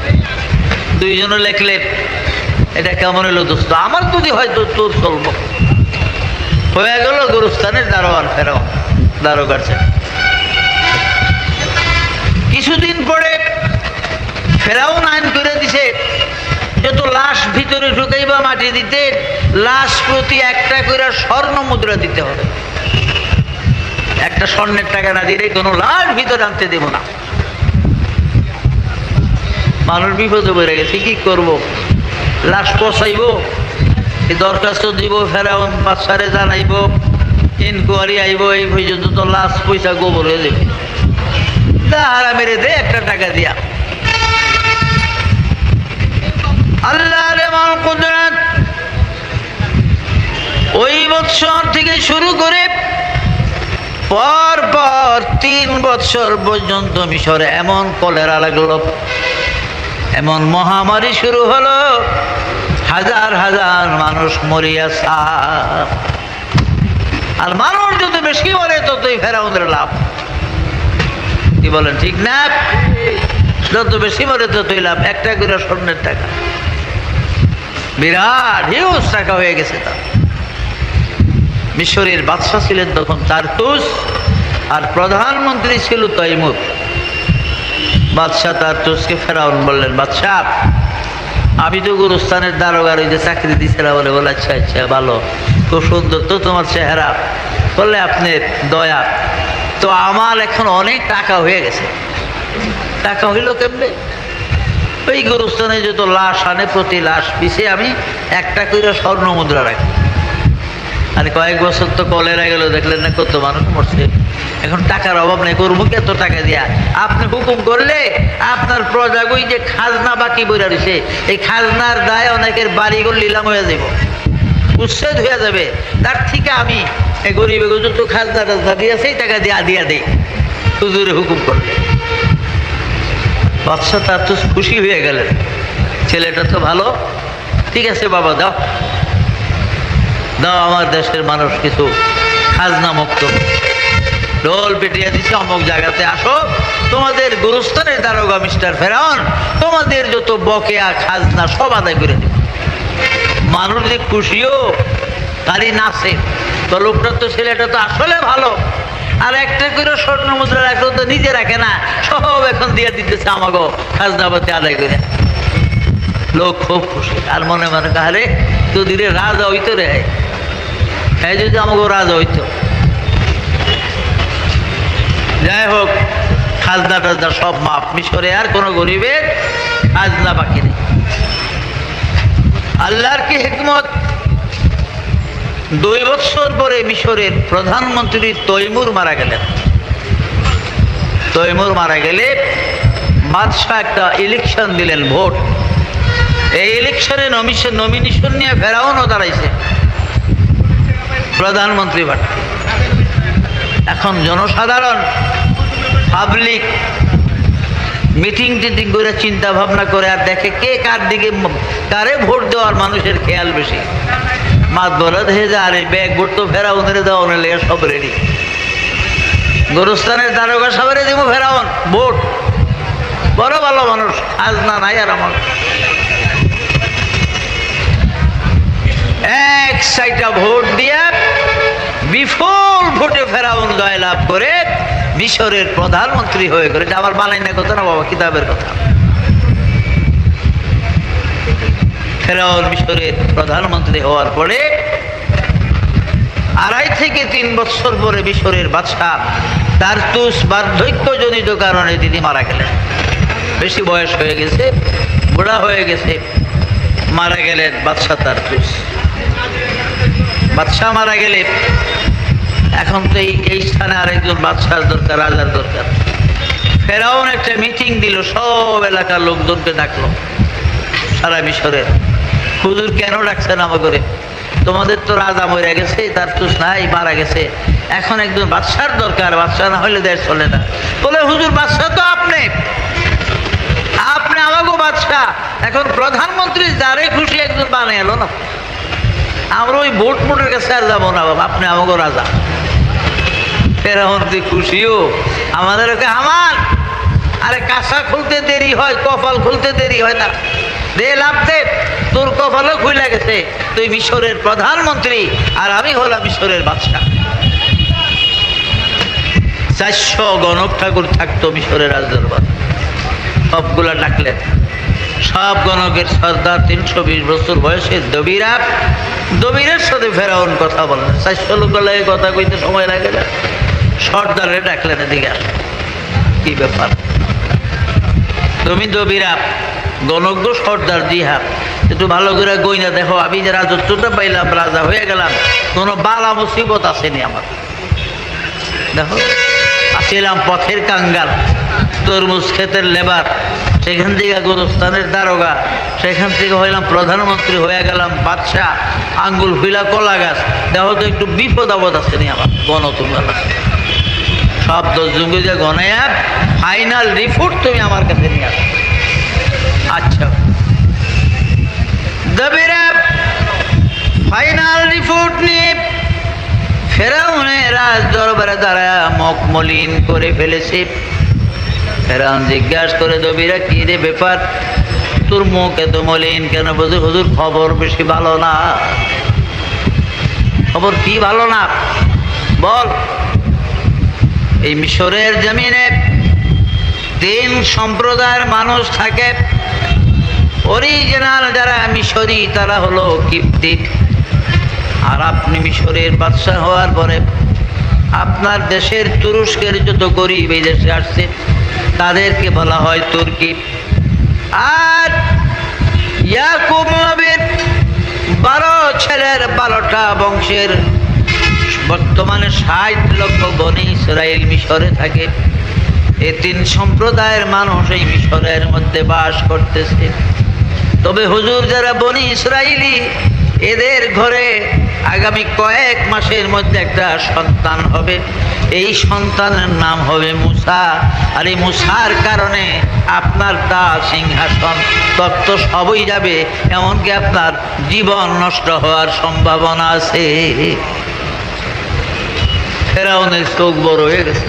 দুইজনে লেখলে এটা কেমন হইলো দোস্ত? আমার যদি হয়তো তোর চলবো, হয়ে গেল গুরুস্থানের দারোয়ান ফেরাউন, দারোগার ছেলে। কিছুদিন পরে ফেরাউন আইন করে দিছে, যত লাশ ভিতরে ঢুকাইবা মাটি দিতে, লাশ প্রতি একটা করে স্বর্ণ মুদ্রা দিতে হবে। একটা স্বর্ণের টাকা না দিলে কোনো লাশ ভিতরে আনতে দেব না। মানুষ বিপদে পড়ে গেছে, কি করব? লাশ পচাইব, দরখাস্ত দিব, ফেরাউন বাদশারে জানাইব, ইনকোয়ারি আইব, এই পর্যন্ত তো লাশ পয়সা গোবর হয়ে যাবে। হারা মেরে দে একটা টাকা দিয়া। আল্লাহর এমন কুদরত, ওই বৎসর থেকে শুরু করে পর পর 3 বৎসর পর্যন্ত মিশরে এমন কলেরা লাগলো, এমন মহামারী শুরু হলো, হাজার হাজার মানুষ মরিয়াছে। আর মানুষ যত বেশি মরে ততই ফেরাউনের লাভ। কি বলেন, ঠিক না? যত বেশি মরে ততই লাভ। একটা করে স্বর্ণের টাকা, বিরাট হিউজ টাকা হয়ে গেছে তার। মিশরের বাদশাহ ছিলেন তখন তারতুস, আর প্রধানমন্ত্রী ছিল তৈমুর। বাদশাহ তারতুসকে ফেরাউন বললেন, বাদশাহ আমি তো গুরুস্থানের দারোগার ওই যে চাকরি দিছিলাম। বলে আচ্ছা আচ্ছা, ভালো, খুব সুন্দর তো তোমার চেহারা। বললে আপনার দয়া তো, আমার এখন অনেক টাকা হয়ে গেছে। টাকা হইল কেমনে? ওই গুরুস্থানে যত লাশ আনে, প্রতি লাশ পিছিয়ে আমি একটা করে স্বর্ণ মুদ্রা রাখি। আর কয়েক বছর তো কলেরা গেল, দেখলেন না কত মানুষ মরছে। এখন টাকার অভাব নেই, করবো কি এত টাকা দিয়া? আপনি হুকুম করলে আপনার প্রজাগুই যে খাজনা বাকি বইরা রয়েছে, এই খাজনার দায় অনেকের বাড়িঘর নিলাম হয়ে যাব, উচ্ছেদ হয়ে যাবে। তার থেকে আমি এই গরিবে যত খাজনা টাজনা দিয়ে সেই টাকা দিয়া দেই হুজুরে হুকুম করলে। বাদশাহ তার তো খুশি হয়ে গেলেন, ছেলেটা তো ভালো, ঠিক আছে বাবা দাও দাও, আমার দেশের মানুষ কিছু খাজনা মুক্ত। ডোল পেটিয়ে দিচ্ছে, অমুক জায়গাতে আসো, তোমাদের গুরুস্থানের দারোগা মিস্টার ফেরাউন তোমাদের যত বকেয়া খাজনা সব আদায় করে দেবে। মানুষ যে খুশিও, তারই নাচে। তো লোকটা তো, ছেলেটা তো আসলে ভালো। আর একটা করে স্বর্ণ মুদ্রা রাখলো তো নিজে রাখে না, সব এখন দিয়ে দিতেছে আমাকে খাজনাপাতি আদায় করে। লোক খুব খুশি, আর মনে মনে কাহারে তো দিলে রাজা হইতো রে, হ্যাঁ যদি আমাকে রাজা হইতো। যাই হোক, খাজনা টাজনা সব মাপ। মিশরে আর কোনো গরিবের খাজনা বাকি নেই। আল্লাহর কি হিকমত, 2 বছর পরে মিশরের প্রধানমন্ত্রী তৈমুর মারা গেলেন। তৈমুর মারা গেলে বাদশাহ একটা ইলেকশন দিলেন, ভোট। এই ইলেকশনে নমিনেশন নিয়ে ফেরাউনও দাঁড়াইছে প্রধানমন্ত্রী বাট। এখন জনসাধারণ পাবলিক মিটিং টিটিং করে চিন্তা ভাবনা করে আর দেখে কে কার দিকে, কারে ভোট দেওয়ার মানুষের খেয়াল বেশি। মাত বলা দেখে যে আরে ব্যাগ ভোট তো ফেরাউনের দেওয়া লেগে সব রেডি। গুরুস্থানের দারোগা সবারে দিব ফেরাউন ভোট, বড় ভালো মানুষ, আজ না নাই আর আমার এক সাইটা ভোট দিয়া বিপুল ভোটে ফেরাউন জয়লাভ করে মিশরের প্রধানমন্ত্রী হয়ে গেল। এটা আমার বানাই না কথা না বাবা, কিতাবের কথা। ফেরাউন মিশরের প্রধানমন্ত্রী হওয়ার পরে 2.5 থেকে 3 বছর পরে মিশরের বাদশাহ তারতুস বার্ধক্যজনিত কারণে তিনি মারা গেলেন। বেশি বয়স হয়ে গেছে, বুড়া হয়ে গেছে, মারা গেলেন বাদশাহ তারতুস। বাদশাহ মারা গেলে এখন তো এই স্থানে আরেকজন বাদশার দরকার, রাজার দরকার। ফেরাউন একটা মিটিং দিল, সব এলাকার লোকজনকে ডাকলো, সারা মিশরের। হুজুর কেন ডাকছেন আমাকে? তোমাদের তো রাজা মরে গেছে, তারতুস নাই, মারা গেছে, এখন একজন বাদশার দরকার, বাদশাহ না হলে দেশ চলে না। বলে হুজুর বাদশাহ তো আপনি আমাকে বাদশাহ, এখন প্রধানমন্ত্রী যারে খুশি একজন বানিয়ে এলো না। আমরা ওই ভোট মোটের কাছে আর যাবো না বাবা, আপনি আমাকে রাজা। ফেরাউন খুশিও, আমাদের ওকে আমার। আরে কাঁসা খুলতে দেরি হয়, কপাল খুলতে দেরি হয় না। দে লাভ দে, তোর কপালও খুলে গেছে, তুই মিশরের প্রধানমন্ত্রী আর আমি হলাম মিশরের বাদশা। 400 গণক ঠাকুর থাকতো মিশরের রাজদরবার, সবগুলা ডাকলেন। সব গণকের সর্দার 320 বছর বয়সের দবিরের সাথে ফেরাউন কথা বললেন। 400 লোক লাগে কথা কইতে সময় লাগে না। সর্দারে ডাকলেন, এদিকে আস। কি ব্যাপার? তুমি দবিরাপ, গণজ্ঞ সর্দার, জি হ্যাঁ। একটু ভালো করে গইনা দেখো, আমি যে রাজত্বটা পাইলাম, রাজা হয়ে গেলাম, কোনো বালা মুসিবত আসেনি আমার। দেখো, আসছিলাম পথের কাঙ্গাল, তরমুজ ক্ষেতের লেবার, সেখান থেকে গোরস্থানের দারোগা, সেখান থেকে হইলাম প্রধানমন্ত্রী, হয়ে গেলাম বাদশাহ, আঙ্গুল ফিলা কলা গাছ। দেখো তো একটু বিপদ আপদ আসেনি আমার। গণ তোমরা সব 10 জন যে গণে ফাইনাল রিপোর্ট তুমি আমার কাছে নিয়ে আসো। আচ্ছা, দবিরা ফাইনাল রিপোর্ট নিয়ে ফেরাউনের রাজ দরবারে দাঁড়া মুখ মলিন করে ফেলেছে। ফেরাউন জিজ্ঞাসা করে, দবিরা কি রে ব্যাপার, তোর মুখ এত মলিন কেন? বলছে, হুজুর খবর বেশি ভালো না। খবর কি ভালো না বল? এই মিশরের জমিনে 3 সম্প্রদায়ের মানুষ থাকে। অরিজিনাল যারা মিশরি তারা হলো কিপ্তি। আর আপনি মিশরের বাদশা হওয়ার পরে আপনার দেশের তুরস্কের যত গরিব এই দেশে আসছে তাদেরকে বলা হয় তুর্কি। আর ইয়াকুব নবীর 12 ছেলের 12টা বংশের বর্তমানে 60 লক্ষ বনি ইসরায়েল মিশরে থাকে। এই 3 সম্প্রদায়ের মানুষ এই মিশরের মধ্যে বাস করতেছে। তবে হুজুর যারা বনি ইসরায়েলি, এদের ঘরে আগামী কয়েক মাসের মধ্যে একটা সন্তান হবে। এই সন্তানের নাম হবে মুসা। আর এই মুসার কারণে আপনার তা সিংহাসন তত্ত্ব সবই যাবে, এমনকি আপনার জীবন নষ্ট হওয়ার সম্ভাবনা আছে। ফেরাউনের চোখ বড় হয়ে গেছে,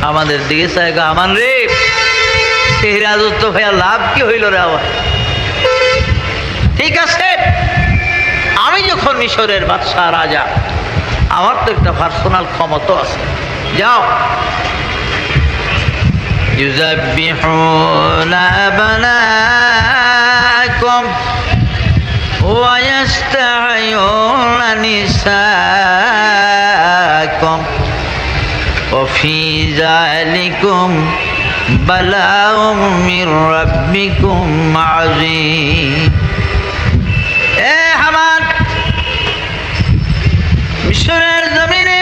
আমাদের দিকে চাইগা, আমার রে এই রাজত্ব ভাইয়া লাভ কি হইল রে আবার? ঠিক আছে, আমি যখন মিশরের বাদশাহ রাজা, আমার তো একটা পার্সোনাল ক্ষমতা আছে। যাও, ইউযাব্বিহুনা আবনাকুম ওয়া ইস্তাহয়ুনা নিসাকুম ওয়া ফি যালিকুম বালাউম মির রাব্বিকুম আযীম। মিশরের জমিনে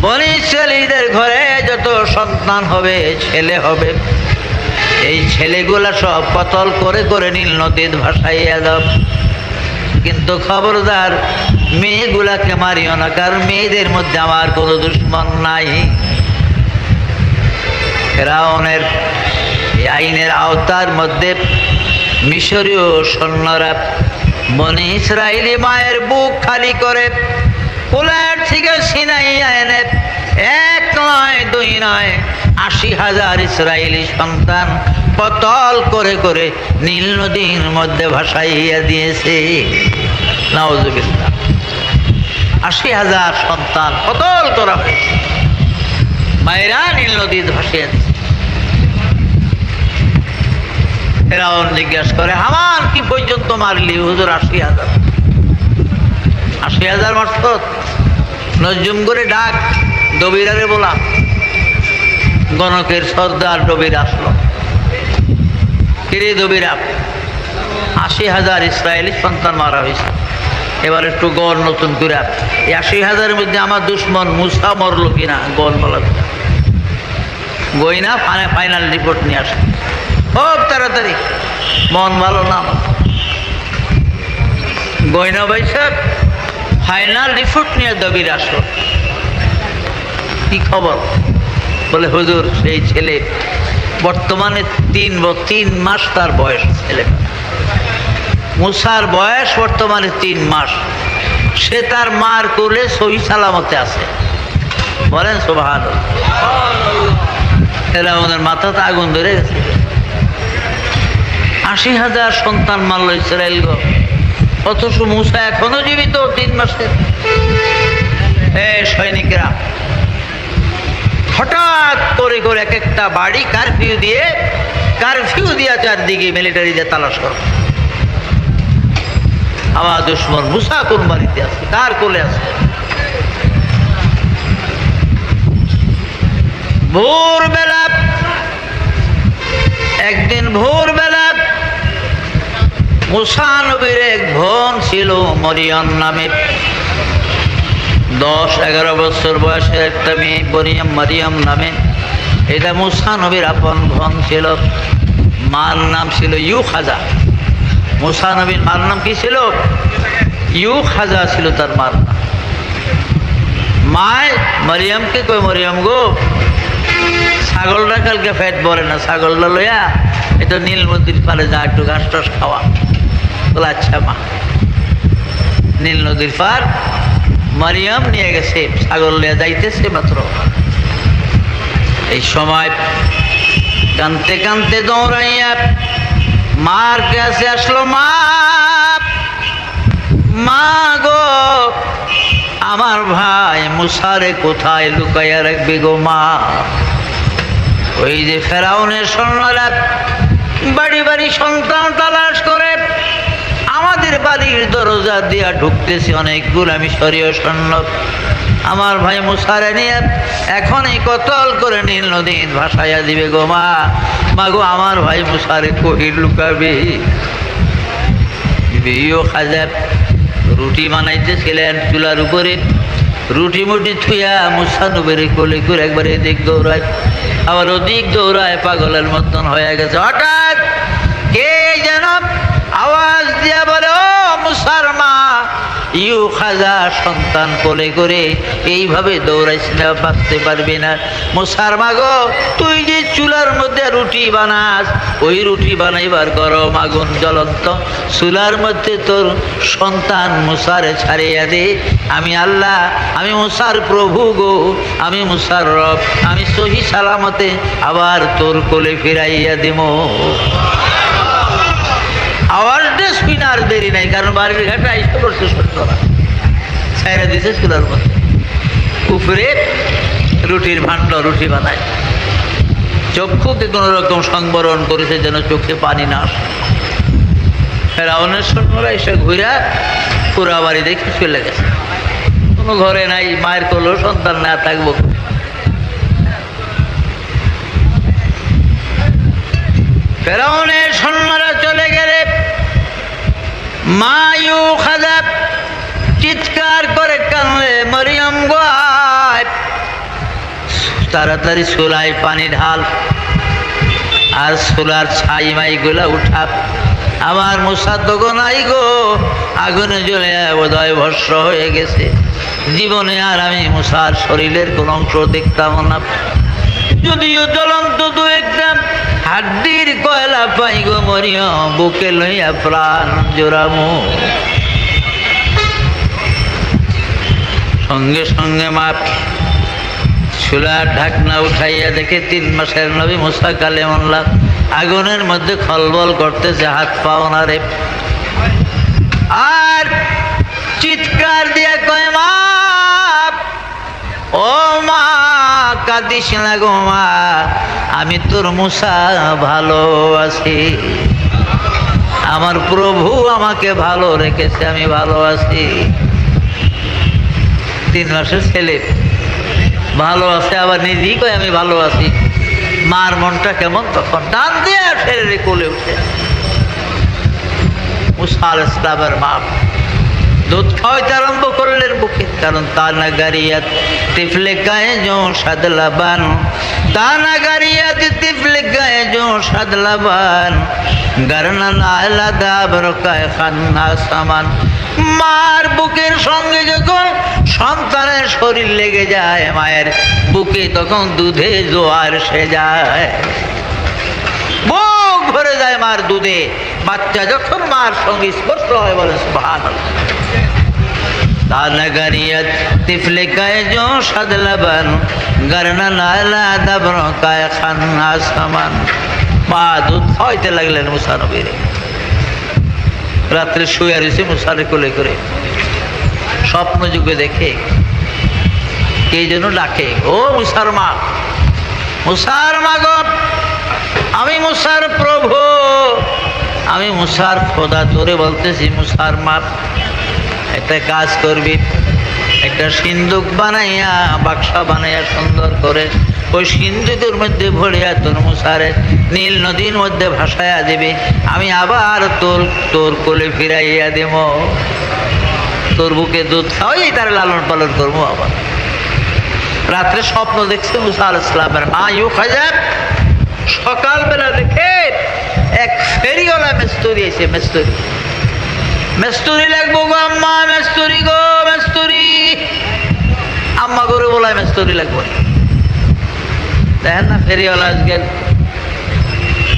বনি ইসরায়েলীদের ঘরে যত সন্তান হবে, ছেলে হবে, এই ছেলেগুলা সব কতল করে করে নীল নদীর ভাসাইয়া দাও। কিন্তু খবরদার, মেয়েগুলাকে মারিও না, কারণ মেয়েদের মধ্যে আমার কোনো দুশ্মন নাই। ফেরাউনের এই আইনের আওতার মধ্যে মিশরীয় সৈন্যরা বনি ইসরায়েলি মায়ের বুক খালি করে কোলের থেকে ছিনাইয়া এনে 1 নয় 2 নয় 80,000 ইসরায়েলি সন্তান কতল করে করে নীল নদীর মধ্যে ভাসাইয়া দিয়েছে। নাউজুবিল্লাহ, 80,000 সন্তান কতল করা হয়েছে, মায়েরা নীল নদীর ভাসিয়ে দিয়েছে। ফেরাউন জিজ্ঞাসা করে, হামান কি পর্যন্ত মারলি? হুজুর 80,000। 80,000 মারত? নজুম করে ডাক, দবিরারে বলা। গণকের সর্দার দবির আসলো, কিরে দবিরা, 80,000 ইসরায়েলি সন্তান মারা হয়েছে, এবার একটু গড় নতুন করে। এই 80,000-এর মধ্যে আমার দুশ্মন মুসা মরলো কিনা গড় বলা গইনা ফাইনাল রিপোর্ট নিয়ে আসে খুব তাড়াতাড়ি। মন ভালো না, গয়না ভাই সাহেব ফাইনাল রিপোর্ট নিয়ে দবির আসলো। কি খবর? বলে, হুজুর সেই ছেলে বর্তমানে 3 মাস তার বয়স। ছেলে মুসার বয়স বর্তমানে 3 মাস। সে তার মার কোলে সহি সালামতে আছে। বলেন সুবহানাল্লাহ। ফেরাউনের মাথাতে আগুন ধরে গেছে। 80,000 সন্তান মারল ইসরায়েল গো, অথচ মূসা এখনো জীবিত 3 মাসের। সৈনিকরা হঠাৎ করে করে এক একটা বাড়ি কারফিউ দিয়ে চারদিকে মিলিটারি দিয়ে তালাশ করো। আমার দুশ্মন মূসা কোন বাড়িতে আছে, কার কোলে আছে। ভোরবেলা একদিন ভোরবেলা মূসা নবীর এক বোন ছিল মরিয়ম নামে, 10-11 বছর বয়সের একটা মেয়ে মারিয়াম নামে। এটা মূসা নবীর আপন বোন ছিল। মার নাম ছিল ইউখাজা। মূসা নবীর মার নাম কি ছিল? ইউখাজা ছিল তার মার নাম। মায় মারিয়ামকে কই, মরিয়ম গো, ছাগলটা কালকে ফ্যাট বলে না, ছাগলটা লইয়া এটা নীল নদীর পারে যা, একটু ঘাস টাস খাওয়া। বলে আচ্ছা মা। নীল নদীর পার মারিয়াম নিয়ে গেছে, ছাগল নিয়ে যাইতেছে মাত্র। এই সময় কানতে কানতে দৌড়াইয়া মার কাছে আসলো। মা গো, আমার ভাই মূসারে কোথায় লুকাইয়া রাখবি গো মা? ওই যে ফেরাউনের সৈন্যরা বাড়ি বাড়ি সন্তান তালাশ করে আমাদের বাড়ির দরজা দিয়া ঢুকতেছে অনেকগুলো মিশরীয় সৈন্য। আমার ভাই মূসারে নিয়ে এখনই কতল করে নীল নদী ভাসাইয়া দিবে গো মা। গো, আমার ভাই মূসারে কই লুকাবে? খাজাব রুটি বানাইতেছিলেন চুলার উপরে, রুটি মুটি থুইয়া মূসা নবীর কোলে করে একবার এদিক দৌড়ায়, আবার ওদিক দৌড়ায়, পাগলের মতন হয়ে গেছে। হঠাৎ কে যেন আওয়াজ দিয়া বলে, ও মূসার মা, ইউখাজা সন্তান কোলে করে এইভাবে দৌড়াইছি না, বাঁচতে পারবি না। মূসার মা গো, তুই যে চুলার মধ্যে রুটি বানাস, ওই রুটি বানাইবার গরম আগুন জ্বলন্ত চুলার মধ্যে তোর সন্তান মূসারে ছাড়িয়া দে। আমি আল্লাহ, আমি মূসার প্রভু গো, আমি মূসার রব, আমি সহি সালামতে আবার তোর কোলে ফিরাইয়া দিব। আওয়াজটা শুনে আর দেরি নাই, কারণ বাড়ির ঘাটে আইসতে করছে সত্যরা, ছাইরা দিছে চুলার মধ্যে, উপরে রুটির ভাণ্ড, রুটি বানায়। চক্ষুকে কোন রকম সংবরণ করেছে যেন চোখে পানি না আসে। ফেরাউনের সৈন্যরা এসে ঘুরা পুরা বাড়ি দেখে চলে গেছে। কোনো ঘরে নাই, মায়ের কোলেও সন্তান না থাকবো। ফেরাউনের সৈন্যরা চলে গেলে মা ইউখাজা চিৎকার করে কাঁদলে, মরিয়ম গো, তাড়াতাড়ি চুলায় পানি ঢাল আর চুলার ছাই মাই গুলা উঠা। আমার মূসা তো গো নাই গো, আগুনে জ্বলে বোধহয় ভস্ম হয়ে গেছে। জীবনে আর আমি মূসার শরীরের কোন অংশ দেখতাম না, যদিও জ্বলন্ত দু একটা হাড্ডির কয়লা পাই গো মরিয়ম, বুকে লইয়া প্রাণ জোড়ামো। সঙ্গে সঙ্গে মা চুলার ঢাকনা উঠাইয়া দেখে 3 মাসের নবী মূসা কালিমুল্লাহ আগুনের মধ্যে খলবল করতেছে, হাত পাও না রে। আর চিৎকার দিয়ে কয়, মা, ও মা, কাঁদিস না গো মা, আমি তোর মূসা ভালো আছি, আমার প্রভু আমাকে ভালো রেখেছে, আমি ভালো আছি। 3 মাসের ছেলে ভালো আছে, আবার নিজেই কয় আমি ভালো আছি। মার মনটা কেমন তখন, ডান দিয়ে ছেলে কোলে উঠে। মূসা আলাইহিস সালামের মা দুধ খাওয়াইতে আরম্ভ করলেন বুকে, কারণ তানা গারিয়াত তিফলে গায়ে জো সাদলাবান, তানা গারিয়াত তিফলে গায়ে জো সাদলাবান, গরনা নালা দাবর কায় খান্না সামান। মার বুকের সঙ্গে যখন সন্তানের শরীর লেগে যায়, মায়ের বুকে তখন দুধে জোয়ার সে যায়, বুক ভরে যায় মার দুধে। বাচ্চা যখন মার সঙ্গে স্পর্শ হয়, বলে সুবহানাল্লাহ। তানগরিয়ত তিফলে কায়ে জো সাদলাবান, গরনা নালা দাবর কায় খান্না সামান। মা দুধ খাওয়াইতে লাগলেন মুসা নবীরে। রাত্রে শুয়ে রয়েছে মুসারে কোলে করে, স্বপ্ন যুগে দেখে কে যেন ডাকে, ও মুসার মা, মুসার মা গো, আমি মুসার প্রভু, আমি মুসার খোদা, তোরে বলতেছি মুসার মা, একটা কাজ করবি, একটা সিন্দুক বানাইয়া বাক্সা বানাইয়া সুন্দর করে ওই সিন্দুকের মধ্যে ভরিয়া তোর মুসারে নীল নদীর মধ্যে ভাসাইয়া দিবি, আমি আবার তোর তোর কোলে ফিরাইয়া দেব, তোর বুকে দুধ খাওয়াই তার লালন পালন করবো। আবার রাত্রে স্বপ্ন দেখছে মুসা আলাইহিস সালামের মা ইউখাজাব, সকালবেলা দেখে এক ফেরিওয়ালা মেস্তুরি এসে, মেস্তুরি মেস্তুরি লাগবো গো আম্মা, মেস্তুরি গো মেস্তুরি, আম্মা করে বলায় মেস্তুরি লাগবো। দেখেন না ফেরিওয়ালা আজকে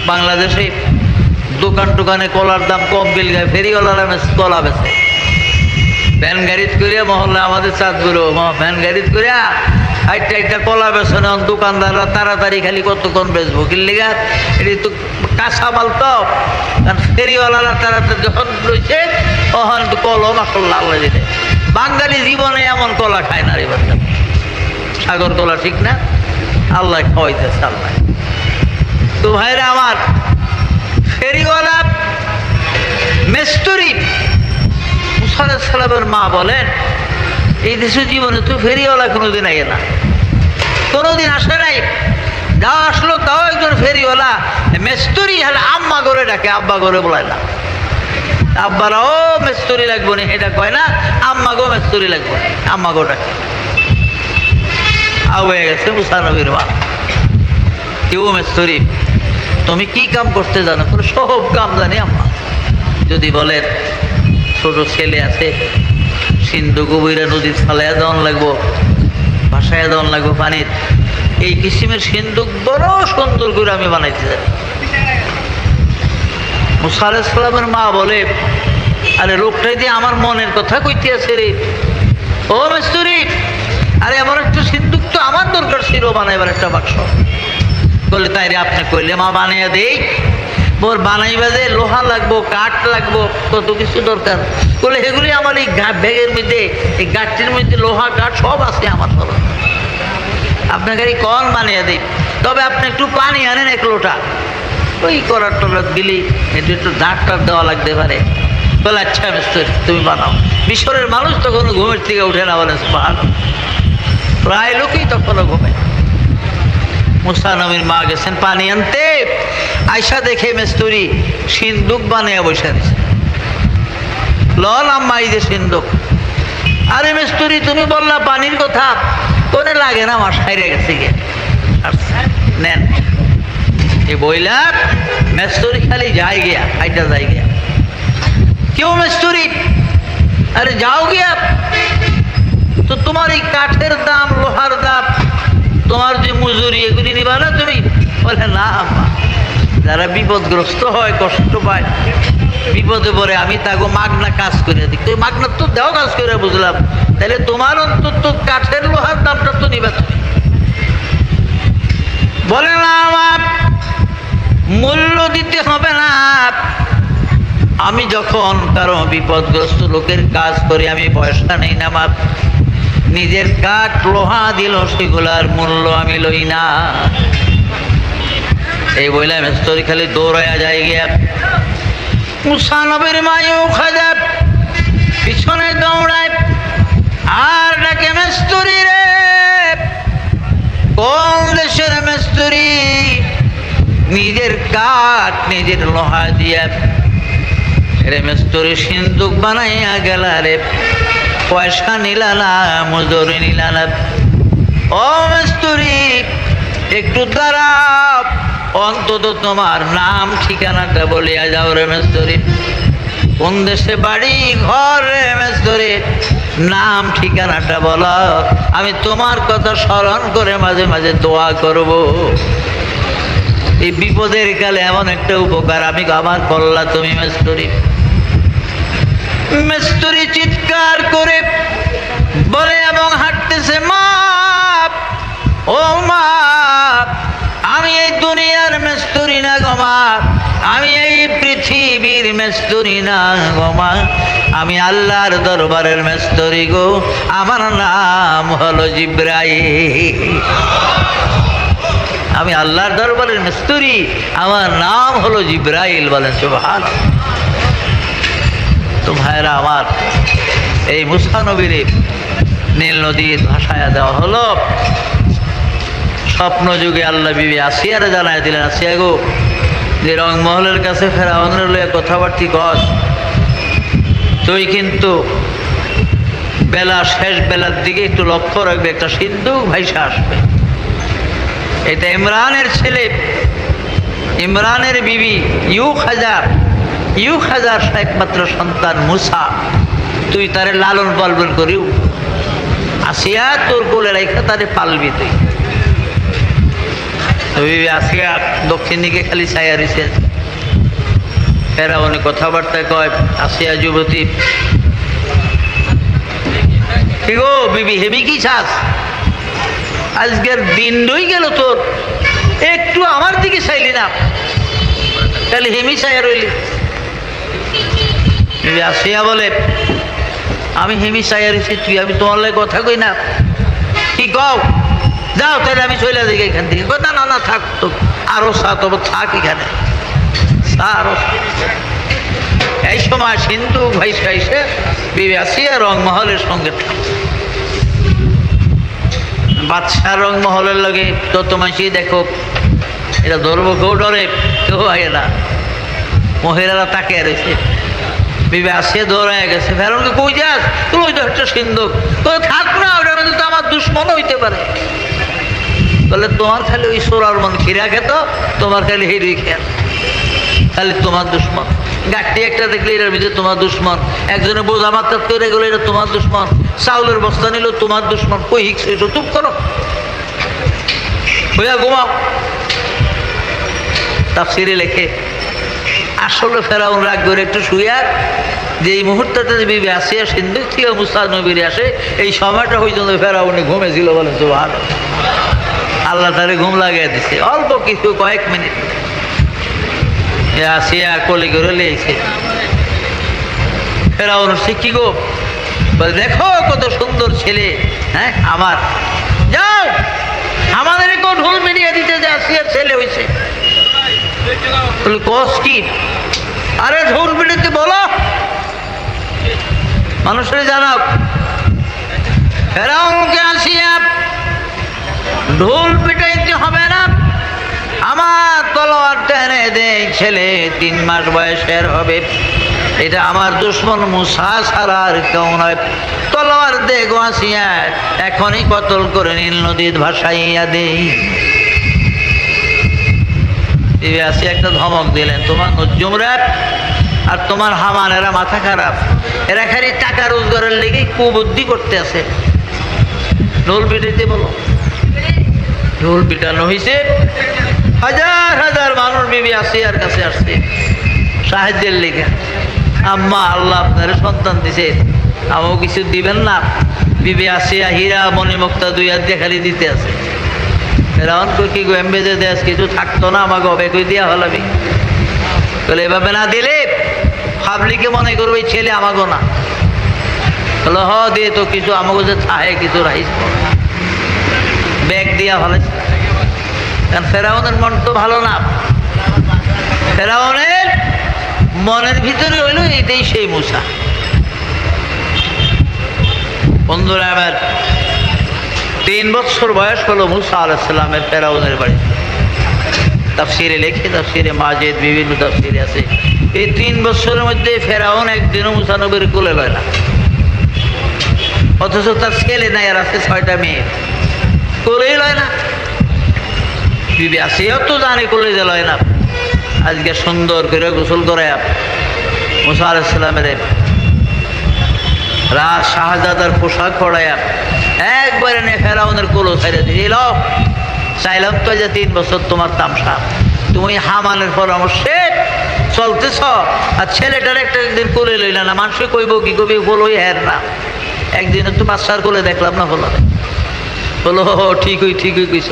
বাংলাদেশে দোকান টোকানে কলার দাম কম বিল গায়ে, ফেরিওয়ালারা কলা বেছে ভ্যান গাড়িত করিয়া মহল্লা আমাদের চাঁদগুলো ভ্যান গাড়িত করিয়া একটা একটা কলা বেছে না, দোকানদাররা তাড়াতাড়ি খালি কতক্ষণ বেচবো কিনলিগা, এটি তো কাঁচা মাল তো, কারণ ফেরিওয়ালারা তাড়াতাড়ি যখন রয়েছে তখন কলম আসল আল্লাহ দিতে। বাঙালি জীবনে এমন কলা খায় না রে বাচ্চা, সাগর কলা ঠিক না, আল্লাহ খাওয়াইতেছে আল্লাহ। তো ভাইরা আমার, ফেরিওয়ালা মেস্তুরি মুসা আলাইহিস সালামের মা বলেন, এই দেশের জীবনে তো ফেরিওয়ালা কোনোদিন আগে না, কোনোদিন আসে নাই, যা আসলো তাও একজন ফেরিওয়ালা, মেস্তুরি হলে আম্মা করে ডাকে, আব্বা করে বলায় না। আব্বারা ও মেস্তুরি লাগবো না এটা কয় না, আম্মা গো মেস্তুরি লাগবো, আম্মা গো ডাকে। হয়ে গেছে মুসা নবীর মা, কেউ মেস্তুরি তুমি কি কাম করতে জানো? সব কাম জানি আম্মা। যদি বলেন ছোট ছেলে আছে, সিন্ধু গভীরা নদীর ফালাইয়া দেওয়ান লাগবো, ভাসাইয়া দেওয়ান লাগবো পানির, এই কিসিমের সিন্ধুক বড় সুন্দর করে আমি বানাইতে জানি। মুসা আলাইহিস সালামের মা বলে, আরে লোকটাই দিয়ে আমার মনের কথা কইতে আছে রে, ও মেস্তুরি, আরে এমন একটা সিন্ধুক তো আমার দরকার ছিল বানাইবার, একটা বাক্স। বলে তাই রে, আপনি কইলে মা বানাইয়া দেই, মোর বানাইবা যে লোহা লাগবো, কাঠ লাগবো, কত কিছু দরকার, বলে এগুলি আমার এই ব্যাগের মধ্যে, এই গাছটির মধ্যে লোহা কাঠ সব আছে আমার ধরো, আপনাকে এই কল বানিয়ে দিই, তবে আপনি একটু পানি আনেন 1 লোটা, ওই করার টলার দিলি একটু দাঁত দেওয়া লাগতে পারে। বলে আচ্ছা মিস্টার তুমি বানাও। মিশরের মানুষ তখন ঘুমের থেকে উঠে না, বলে প্রায় লোকই তখনও ঘুমে। মুসা নবীর মা গেছেন পানি আনতে, আয়সা দেখে মেস্তুরি সিন্দুক বানিয়ে বসে আছে। লল আম্মা এই যে সিন্দুক, আরে মেস্তুরি তুমি বললা পানির কথা, কোনে লাগে না, আমার সাইরে গেছে গিয়ে নেন এই বইলা। মেস্তুরি খালি যাই গিয়া, হাইটা যাই গিয়া, কেউ মেস্তুরি আরে যাও গিয়া, তো তোমার এই কাঠের দাম, লোহার দাম, তোমার যে মজুরি, এগুলি নিবা না তুমি? বলে না আম্মা, যারা বিপদগ্রস্ত হয়, কষ্ট পায়, বিপদে পড়ে, আমি তাকে মাগনা কাজ করে দিই। তুই মাগনা তো দেও কাজ করে, বুঝলাম, তাহলে তোমার অন্তত কাঠের লোহার দামটা তো নিবা তুমি। বলে না আমার মূল্য দিতে হবে না, আমি যখন কারো বিপদগ্রস্ত লোকের কাজ করি আমি পয়সা নেই না, মা নিজের কাঠ লোহা দিল সেগুলার মূল্য আমি লই না। এই বইলা মেস্তরি খালি দৌড়াইয়া যায় গিয়া, মুসা নবীর মায়ও খাজাব পিছনে দৌড়ায় আর ডাকে, মেস্তরি রে, কোন দেশের মেস্তরি, নিজের কাঠ নিজের লোহা দিয়া রে মেস্তরি সিন্দুক বানাইয়া গেলা রে, পয়সা নিলা না, মজুরি নিলা না। ও মেস্তুরি একটু দাঁড়াও, অন্তত তোমার নাম ঠিকানাটা বলিয়া যাও রে মেস্তুরি, কোন দেশে বাড়ি ঘর রে মেস্তুরি, নাম ঠিকানাটা বলো, আমি তোমার কথা স্মরণ করে মাঝে মাঝে দোয়া করব। এই বিপদের কালে এমন একটা উপকার আমি আমার করলা তুমি মেস্তুরি। মেস্তুরি চিৎকার করে বলে এবং হাঁটতেছে, মা ও মা, আমি এই দুনিয়ার মেস্তুরি না গো, গো মা, আমি এই পৃথিবীর মেস্তরি না গো মা, আমি আল্লাহর দরবারের মেস্তরি গো, আমার নাম হলো জিব্রাইল। আমি আল্লাহর দরবারের মিস্ত্রি, আমার নাম হলো জিব্রাইল। বলেন সুবহানাল্লাহ। তো ভাইরা আমার, এই মুসা নবীর নীল নদীর ভাসায়া দেওয়া হলো। স্বপ্ন যুগে আল্লাহ বিবি আসিয়ারে জানায় দিলেন, আসিয়া গো, যে রংমহলের কাছে ফেরাউনের লইয়া কথাবার্তি কর, তুই কিন্তু বেলা শেষ বেলার দিকে একটু লক্ষ্য রাখবে, একটা সিন্ধু ভাইসা আসবে। এটা ইমরানের ছেলে, ইমরানের বিবি ইউখাজার একমাত্র সন্তান মুসা, তুই তারে লালন পালন করিও, আসিয়া তোর কোলে রেখে তারে পালবি তুই। বিবি আসিয়া দক্ষিণ দিকে খালি ছায়া রয়েছে। ফেরাউনি কথাবার্তা কয়, আসিয়া যুবতী, কি গো বিবি, হেবি কি চাস? আজকের দিন রই গেল তোর, একটু আমার দিকে চাইলি না, তাহলে হেমি ছায়া রইলি। আসিয়া বলে, আমি হেমি ছায়া রয়েছি, তুই আমি তোমার লাগে কথা কই না, কি কও? যাও তাহলে আমি চলে যাই এখান থেকে। না না না, থাক তো, আরো তবে থাক এখানে। আরো এই সময় সিন্ধু ভাইসা এসে বিবি আসিয়া রংমহলের সঙ্গে বাদশাহ রংমহলের লগে যত মাসি দেখো, এটা ধরবো, কেউ ডরে, কেউ আগে না, মহিলারা তাকে রয়েছে। বিবি আসিয়া দৌড়ায় গেছে, ফেরাউনকে কই যাস? তুই ওই তো একটা সিন্ধু, তো থাক না, ওটা তো আমার দুশ্মন হইতে পারে। বলে, তোমার খালি ওই সোরার মন খিরা খেত, তোমার খালি হেরি খেত, খালি তোমার দুশ্মন। গাঠি একটা দেখলে এটার ভিতরে তোমার দুশ্মন, একজনে বোঝা মাত্রা তৈরি গেলে এটা তোমার দুশ্মন, চাউলের বস্তা নিল তোমার দুশ্মন। কই হিকছে, চুপ করো, হইয়া ঘুমাও। তাফসিরে লেখে, আসলে ফেরাউন রাগ করে একটু শুইয়া, যে এই মুহূর্তটা বিবি আসিয়া সিন্ধু থেকে মুসা নবীর আসে, এই সময়টা পর্যন্ত ফেরাউনি ঘুমেছিল। বলেন সুবহানাল্লাহ। আল্লাহ তারে ঘুম লাগিয়ে দিছে অল্প কিছু, কয়েক মিনিট। আসিয়া কলি করে লিয়েছে। ফেরাউন শিক্ষি গো, বলে, দেখো কত সুন্দর ছেলে, হ্যাঁ আমার, যাও আমাদের কেউ ঢোল মিলিয়ে দিতে, যে আসিয়ার ছেলে হয়েছে। বলে, কস কি? আরে ঢোল মিলিতে বলো, মানুষের জানাও। ফেরাউনকে আসিয়া, ঢোল পিটাইতে হবে না, আমার তলোয়ার টেনে দে, ছেলে 3 মাস বয়সের হবে, এটা আমার দুশ্মন মুসা ছাড়া আর কেউ নয়, তলোয়ার দে গো আসিয়া, এখনই কতল করে নীল নদীর ভাসাইয়া দে। আসিয়া একটা ধমক দিলেন, তোমার নজ্জুমরা আর তোমার হামান এরা মাথা খারাপ, এরা খালি টাকা রোজগারের লেগে কুবুদ্ধি করতে আছে। ঢোল পিটাইতে বলো। ঢোল পিটানো হয়েছে, হাজার হাজার মানুষ বিবি আসিয়ার কাছে আসছে সাহায্যের লেগে। আম্মা, আল্লাহ আপনার সন্তান দিছে, আমাকে কিছু দিবেন না? বিবি আসিয়া হীরা মণিমুক্তা 2 হাত দিয়ে খালি দিতে আছে। ফেরাউন কই, কি গো এমবেজে দেশ কিছু থাকতো না, আমাকে হবে কই দিয়া হলাবি? বলে, এভাবে না দিলে পাবলিকে মনে করবে এই ছেলে আমাগো না। বলো, হ দিয়ে তো কিছু আমাকে যে চাহে কিছু রাইস ব্যাগ দিয়া ভালো। কারণ ফেরাউনের মন তো ভালো না, ফেরাউনের মনের ভিতরে হইল এটাই সেই মুসা। বন্ধুরা আমার, 3 বছর বয়স হলো মুসা আলাইহিস সালামের ফেরাউনের বাড়ি। তাফসিরে লেখে, তাফসিরে মাজিদ, বিভিন্ন তাফসিরে আছে, এই 3 বছরের মধ্যে ফেরাউন একদিনও মুসা নবীর কোলে লয় না, অথচ তার ছেলে নাই, আর আছে 6টা মেয়ে, কোলেই লয় না। বিবি আসিয়াও তো জানে কোলে যে লয় না। আজকে সুন্দর করে গোসল করে মুসা আলাইহিস সালামের রাজ শাহজাদার পোশাক পড়াইয়া একবারে নিয়ে ফেরাউনের কোলো ছেড়ে দিল। চাইলাম তো যে 3 বছর তোমার তামসা, তুমি হামানের পরামর্শে চলতেছ, আর ছেলেটার একটা একদিন কোলে লইল না, মানুষে কইব কি, কবি বলোই হের না। একদিন তো বাচ্চার কোলে দেখলাম না, বলো বলো ঠিকই কইস,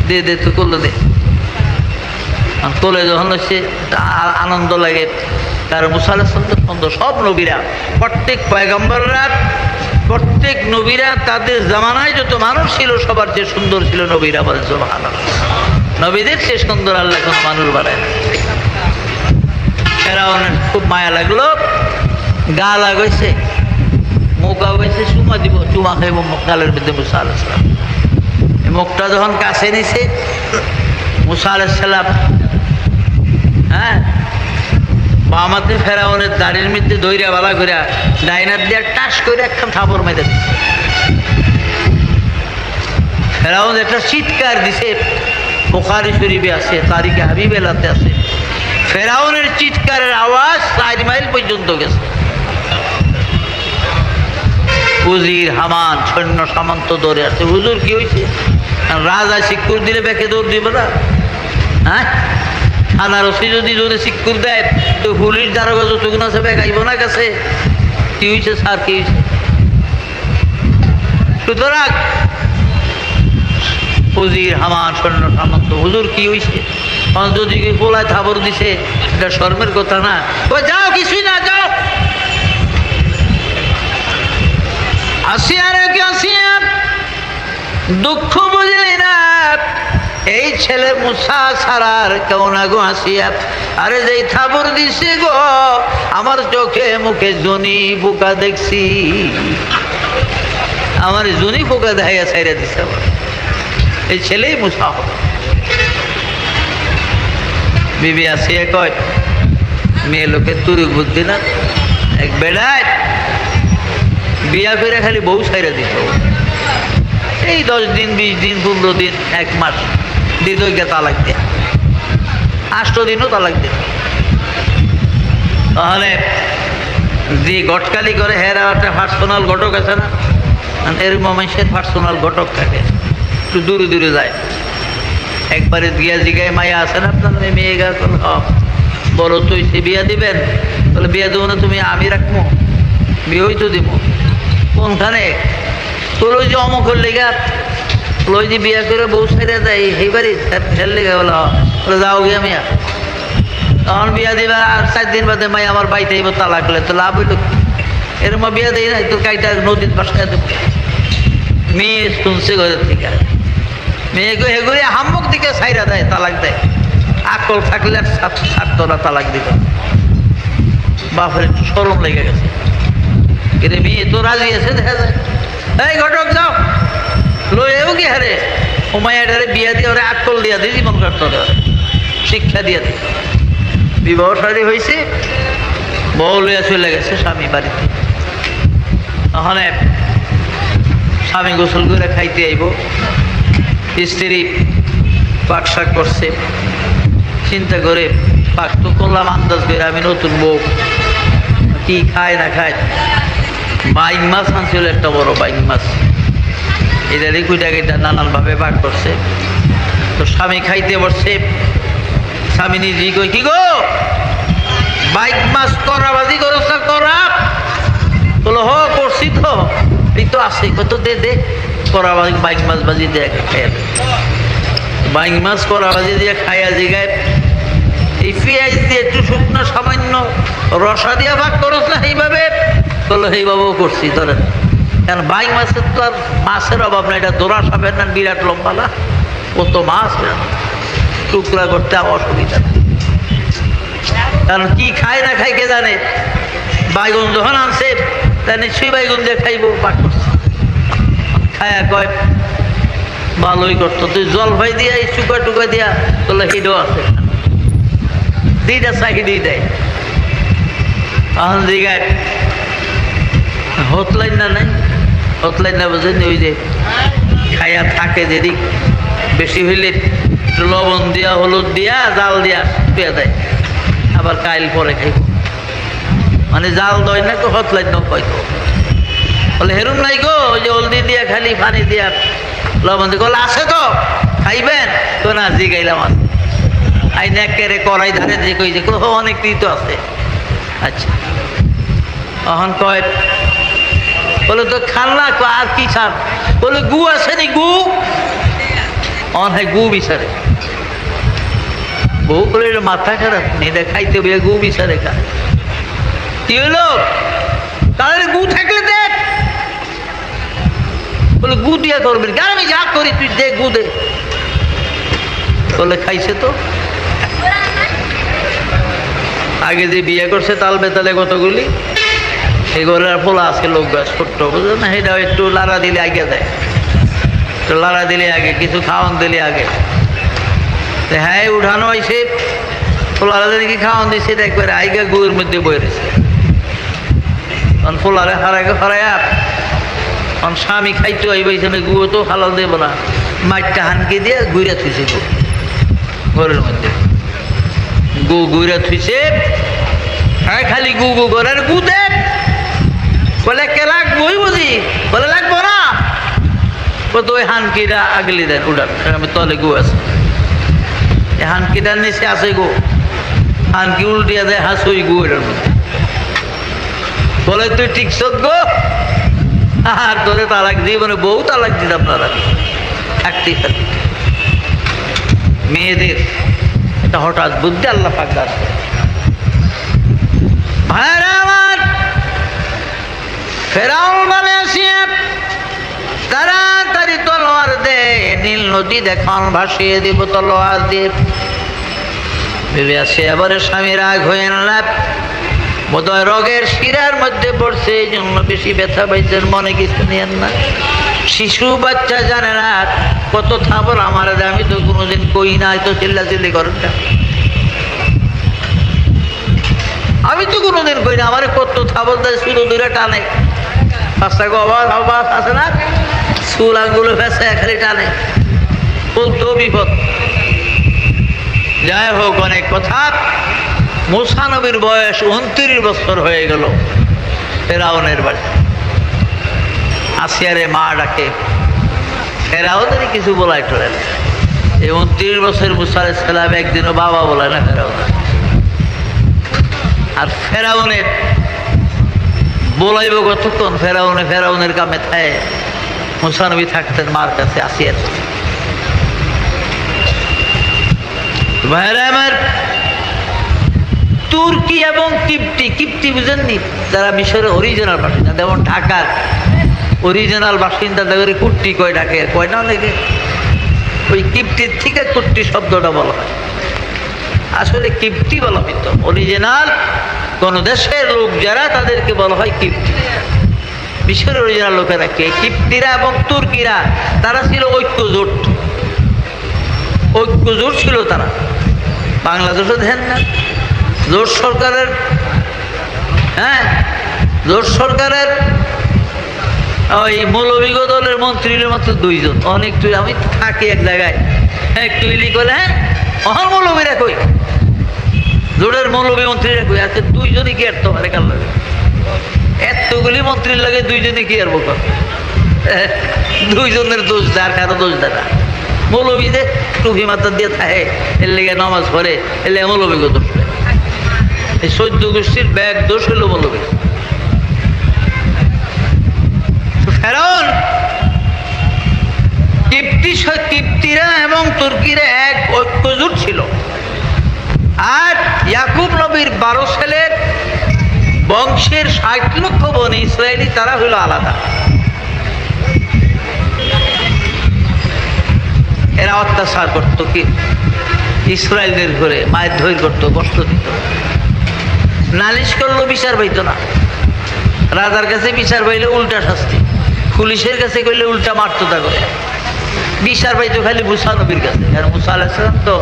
দে দে তো করলো দে। তোলে যখন হচ্ছে আনন্দ লাগে। তার মুসা আলাইহিস সালাম সুন্দর, সব নবীরা, প্রত্যেক পয়গম্বররা, প্রত্যেক নবীরা তাদের জামানায় যত মানুষ ছিল সবার চেয়ে সুন্দর ছিল নবীরা। বলেন সুবহানাল্লাহ। নবীদের চেয়ে সুন্দর আল্লাহ কোন মানুষ বানায় না। ফেরাউনের খুব মায়া লাগলো, গা লাগাইছে, মুখ আগাইছে, চুমা দিব, চুমা খাইব গালের মধ্যে মুসা আলাইহিস সালাম। মুখটা যখন কাছে নিছে মুসা আলাইহিস সালাম, হ্যাঁ, বামাতে ফেরাউনের দাড়ির মধ্যে দইরা বালা করে ডাইনার দিয়ে টাস করে একখান থাপড় মেরে দিছে। ফেরাউন একটা চিৎকার দিছে, বুখারী শরীফে আছে, তারিখে হাবিবেলাতে আছে। ফেরাউনের চিৎকারের আওয়াজ 4 মাইল পর্যন্ত গেছে। উজির হামান সৈন্য সামন্ত দৌড়ে আছে। হুজুর কি হয়েছে? রাজা শিক্ষুর দিলে ব্যাকে দৌড় দিব না? হ্যাঁ, থানার ওসি যদি জোরে শিক্ষুর দেয় তো পুলিশ দারোগা যতগুণ আছে ব্যাগ আইব না কাছে। কি হয়েছে স্যার, কি হয়েছে? সুতরাং উজির হামান সৈন্য সামন্ত, হুজুর কি হয়েছে? যদি গোলায় থাবর দিছে, এটা শর্মের কথা না। ও যাও, কিছুই না, যাও। আসিয়া রে কি আসিয়া, দুঃখ বুঝলি না, এই ছেলে মুসা ছাড়ার কেউ না গো আসিয়া। আরে যেই থাবর দিছে গো, আমার চোখে মুখে জনি পোকা দেখছি, আমার জনি পোকা দেখাইয়া ছাইরা দিছে। এই ছেলেই মুসা হবে। বিবি আসিয়া কয়, মেয়ে লোকে তুরি বুদ্ধি না, এক বেড়ায় বিয়া করে খালি বউ ছাইরা দিত। এই 10 দিন 20 দিন 15 দিন 1 মাস দিদকে তালাক দেয়া, 8 দিনও তালাক দিত। তাহলে যে গটকালি করে, হেরা একটা পার্সোনাল ঘটক আছে না, এরকম মানুষের পার্সোনাল ঘটক থাকে, একটু দূরে দূরে যায়। একবারে গিয়া জিগায়, মায়া আছে না আপনার মেয়ে গা? বড় তুই সে বিয়া দিবেন? বলে বিয়া দেবো না, তুমি আমি রাখবো, বিয়ে হইতো দিব। কোনখানে? তোর ওই যে অমুকের লেগা, ওই যে বিয়া করে বউ ছেড়ে দেয় এই বাড়ি ফের লেগে, বলে যাও গিয়া মিয়া। তখন বিয়া দিবা, আর 4 দিন বাদে মাই আমার বাড়িতে আইব, তালাক হলে তো লাভ হইল। এরম বিয়া দিই নাই, তোর কাইটা নদীর পাশে দেব। মেয়ে শুনছে ঘরের থেকে, মেয়েকে হেগুড়ি হাম্মুক দিকে ছাইরা দেয়, তালাক দেয়। আকল থাকলে ছাড়তো না, তালাক দিত। বাপের একটু সরম লেগে গেছে, কিন্তু মেয়ে তো রাজি আছে, দেখা যায়। এই ঘটক যাও, লইও কি হারে হুমায়াটারে বিয়া দিয়ে ওরা আকল দিয়া দিয়ে জীবন কাটতে হবে, শিক্ষা দিয়ে দিই। বিবাহ শাড়ি হয়েছে, বউ লইয়া চলে গেছে স্বামী বাড়িতে। ওখানে স্বামী গোসল করে খাইতে আইব, স্ত্রী পাক শাক করছে। চিন্তা করে পাক তো করলাম আন্দাজ করে, আমি নতুন বউ কি খায় না খায়। বাইং মাছ আনছিল, একটা বড় বাইং মাছ, এটা কুইটা নানানভাবে পাক করছে। তো স্বামী খাইতে বসছে, স্বামী নিজেই কই, কি গো বাইক মাছ করাবাজি করো না? করা বলো, হ করছি তো, এই তো আছে, কত দে দে করাবাজি, বাইক মাছ বাজি দিয়ে খাইয়া, বাইক মাছ করাবাজি দিয়ে খাইয়া জিগায়, এই পেঁয়াজ দিয়ে একটু শুকনো সামান্য রসা দিয়া ভাগ করো না এইভাবে? বললো এইভাবেও করছি। ধরেন, কারণ বাইক মাছের তো আর মাছের অভাব না, এটা দোরা সাপের না, বিরাট লম্বা না, কত মাছ টুকরা করতে অসুবিধা নেই। কারণ কি খায় না খাই কে জানে। বাইগুন যখন আনছে তা নিশ্চয়ই বাইগুন দিয়ে খাইব, পাক করছে। খায়া কয়, ভালোই করতো, তুই জলপাই দিয়া এই চুকা টুকা দিয়া তোলে হিডও আছে, দুইটা চাহিদাই দেয়। তখন জিগায়, হতলাইন না নাই? হতলাইন না বোঝেন? ওই যে খাইয়া থাকে যেদিক, বেশি হইলে লবণ দিয়া হলুদ দিয়া জাল দিয়া পেয়ে দেয়, আবার কাইল পরে খাইব। মানে জাল দয় না তো হতলাইন না কয়, বলে হেরুম নাই গো, ওই যে হলদি দিয়া খালি পানি দিয়া লবণ দিয়ে, বলে আছে তো খাইবেন তো? না, জিগাইলাম আছে। আই নেকেরে কড়াই ধারে যে কই যে অনেক তো আছে। আচ্ছা, তখন কয়, বলে তো খাল্লা, আর কি ছাড়? বলে গু আছে নি? গু অন, হ্যাঁ গু বিচারে। বউ বলে মাথা খারাপ নেই, এটা খাইতে হবে, গু বিচারে খা। কি হলো? তাহলে গু থাকলে দেখ। বলে গু দিয়া করবেন কেন? আমি যা করি তুই দে, গু দে। বলে খাইছে তো। আগে যে বিয়ে করছে তাল বেতালে কতগুলি, এই ঘরের ফোলা আজকে লোক গাছ ছোট্ট, বুঝলেন না? সেটাও একটু লাড়া দিলে আগে দেয়, একটু লাড়া দিলে আগে, কিছু খাওয়ান দিলে আগে। হ্যাঁ উঠানো হয়েছে, ফোলারা দেখি খাওয়ান দিয়েছে, একবারে আইগা গুয়ের মধ্যে বয়ে রয়েছে। তখন ফোলারে হারায়া তখন স্বামী খাইতে হইবাইছে, গুয়ো তো হালাল দেব না, মাঠটা হানকে দিয়ে গুইরা থুইছে গু ঘরের মধ্যে। গু গুইরা থুইছে, হ্যাঁ খালি গু গু করে, আর গু দেখ। বলে কে লাগবই বুঝি? বলে লাগবো না। তো ওই হানকিটা আগলি দেন উড়ান, আমি তলে গু আছে, হানকিটার নিচে আছে গো। হানকি উল্টিয়া দেয় হাসুই গু এটার মধ্যে। বলে তুই ঠিক গো, আর তোরে তালাক দিয়ে, মানে বউ তালাক দিত আপনারা থাকতেই থাকতে। মেয়েদের এটা হঠাৎ বুদ্ধি আল্লাহ পাক দান করে। ভাইরা আমার, ফেরাউন বলে আসিয়া তাড়াতাড়ি তলোয়ার দে, নীল নদী দেখান ভাসিয়ে দিব তলোয়ার দিয়ে। ভেবে আসে এবারে স্বামী রাগ হয়ে না, বোধহয় রোগের শিরার মধ্যে পড়ছে, এই জন্য বেশি ব্যথা পাইছেন, মনে কিছু নিয়েন না। শিশু বাচ্চা জানে না কত থাপড় আমার, আমি তো কোনোদিন কই না, তো চিল্লাচিল্লি করেন না, আমি তো কোনোদিন কই না, আমার কত থাপড় দেয়, শুধু দূরে টানে, পাঁচটা অবাস অবাস আছে না, চুল আঙ্গুলো ফেসে খালি টানে, বলতেও বিপদ। যাই হোক, অনেক কথা। মূসা নবীর বয়স 29 বছর হয়ে গেল। ফেরাউনের বাড়ি আসিয়ারে মা ডাকে, ফেরাউনেরই কিছু বলাই টলে না। এই 29 বছর মূসা আলাইহিস সালাম একদিনও বাবা বলে না ফেরাউন। আর ফেরাউনের বলাইব কতক্ষণ? ফেরাউনের কামে থায়। মূসা নবী থাকতেন মার কাছে, আসিয়ার। ভাইরা আমার, তুর্কি এবং কিপ্টি বুঝেননি, যারা মিশরের অরিজিনাল বাসিন্দা, যেমন ঢাকার অরিজিনাল বাসিন্দা দেখে কুট্টি কয় ডাকে, কয় না লেগে, ওই কিপ্টির থেকে কুট্টি শব্দটা বলা হয়। আসলে কিপ্টি বলা হইতো অরিজিনাল কোন দেশের লোক যারা, তাদেরকে বলা হয় কিপ্টি। মিশরের অরিজিনাল লোকেরা কে? কিপ্টিরা এবং তুর্কিরা, তারা ছিল ঐক্যজোট ছিল তারা। বাংলাদেশে দেখেন না, জোট সরকারের, হ্যাঁ জোট সরকারের ওই মৌলবীগ দলের মন্ত্রীর মাত্র 2 জন। অনেক আমি থাকি এক জায়গায়, একটু ইলি করে, হ্যাঁ অহন মৌলবীরা কই, জোটের মৌলবী মন্ত্রীরা কই, আজকে 2 জনই কি আর তো আরে কাল লাগে, এতগুলি মন্ত্রীর লাগে 2 জনই কি আর বোকা। 2 জনের দোষ, যার কারো দোষ দাদা। মৌলবী যে টুপি মাথা দিয়ে থাকে, এর লেগে নামাজ পড়ে, এর লেগে মৌলবীগ দোষ। এই 14 গোষ্ঠীর ব্যাগ দোষ হইল মৌলবী। ফেরাউন কিপ্তিরা এবং তুর্কিরা এক ঐক্যজোট ছিল। আর ইয়াকুব নবীর 12 ছেলের বংশের 60 লক্ষ বনি ইসরায়েলি, তারা হইল আলাদা। এরা অত্যাচার করতো, কি ইসরায়েলদের ঘরে মায়ের ধৈর্য করতো, কষ্ট দিত। নালিশ করলেও বিচার পাইতো না, রাজার কাছে বিচার পাইলে উল্টা শাস্তি, পুলিশের কাছে করলে উল্টা মারতো। তা করে বিচার পাইতো খালি মূসা নবীর কাছে। আর মূসা আলাইহিস সালাম তো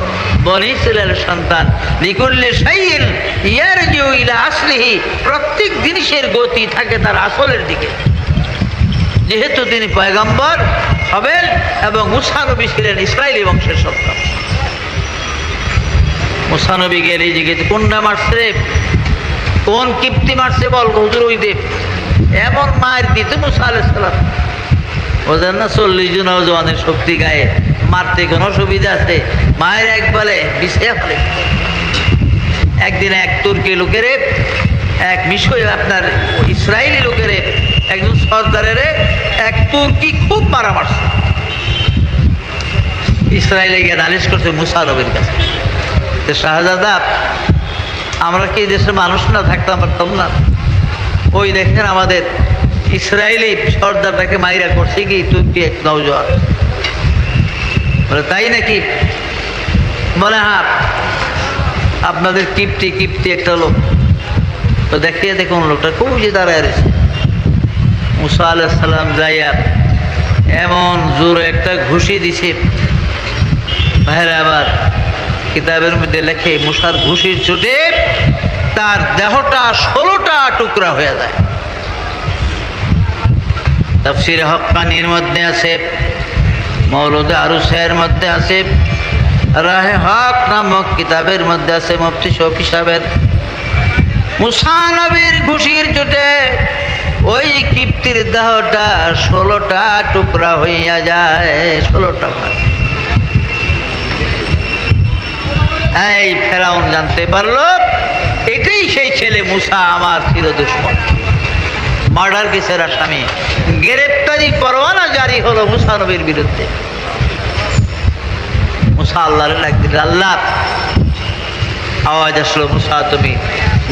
বনি ইসরাইলের সন্তান। লিকুল্লি শাইইন ইয়ারজিউ ইলা আসলিহি, প্রত্যেক জিনিসের গতি থাকে তার আসলের দিকে। যেহেতু তিনি পয়গম্বর হবেন এবং মূসা নবী ছিলেন ইসরায়েলি বংশের সন্তান। মূসা নবীকে এই জিজ্ঞেস কোনটা মারছে, কোন কিপ্তি মারছে বল, হুজুর ওই দেব। এমন মায়ের দিতে মূসা আলাইহিস সালাম, বোঝেন না, 40 জন জওয়ানের শক্তি গায়ে, মারতে কোনো সুবিধা আছে? মায়ের এক বলে বিষে ফেলে। একদিন এক তুর্কি লোকের, এক বিষয় আপনার ইসরায়েলি লোকের একজন সর্দারের এক তুর্কি খুব মারা মারছে। ইসরায়েলে গিয়ে নালিশ করছে মূসা নবীর কাছে, তো শাহজাদা, আমরা কি দেশের মানুষ না থাকতাম পারতাম না? ওই দেখেন আমাদের ইসরায়েলি সর্দারটাকে মাইরা করছে কি তুর্কি এক নওজোয়ান। বলে তাই নাকি? বলে হ্যাঁ, আপনাদের কিপ্তি একটা লোক। তো দেখিয়ে দেখুন লোকটা খুব যে দাঁড়ায় রয়েছে। মুসা আলাইহিস সালাম যাইয়া এমন জোরে একটা ঘুষি দিছে, ভাইরা আবার কিতাবের মধ্যে লেখে মুসার ঘুষির চোটে তার দেহটা 16টা টুকরা হয়ে যায়। তাফসীর হক্কানির মধ্যে আছে, মওলুদ আরুসের মধ্যে আছে, রাহে হক নামক কিতাবের মধ্যে আছে, মুফতি শফি সাহেবের মুসা নবীর ঘুষির চোটে ওই কিপ্তির দেহটা 16টা টুকরা হইয়া যায়। 16টা। এই ফেরাউন জানতে পারলো এটাই সেই ছেলে মুসা, আমার চির দুশমন, মার্ডার কেসের আসামি। গ্রেপ্তারি পরোয়ানা জারি হলো মুসা নবীর বিরুদ্ধে। মুসা আল্লাহরে ডাক দিল, আল্লাহ। আওয়াজ আসলো, মুসা তুমি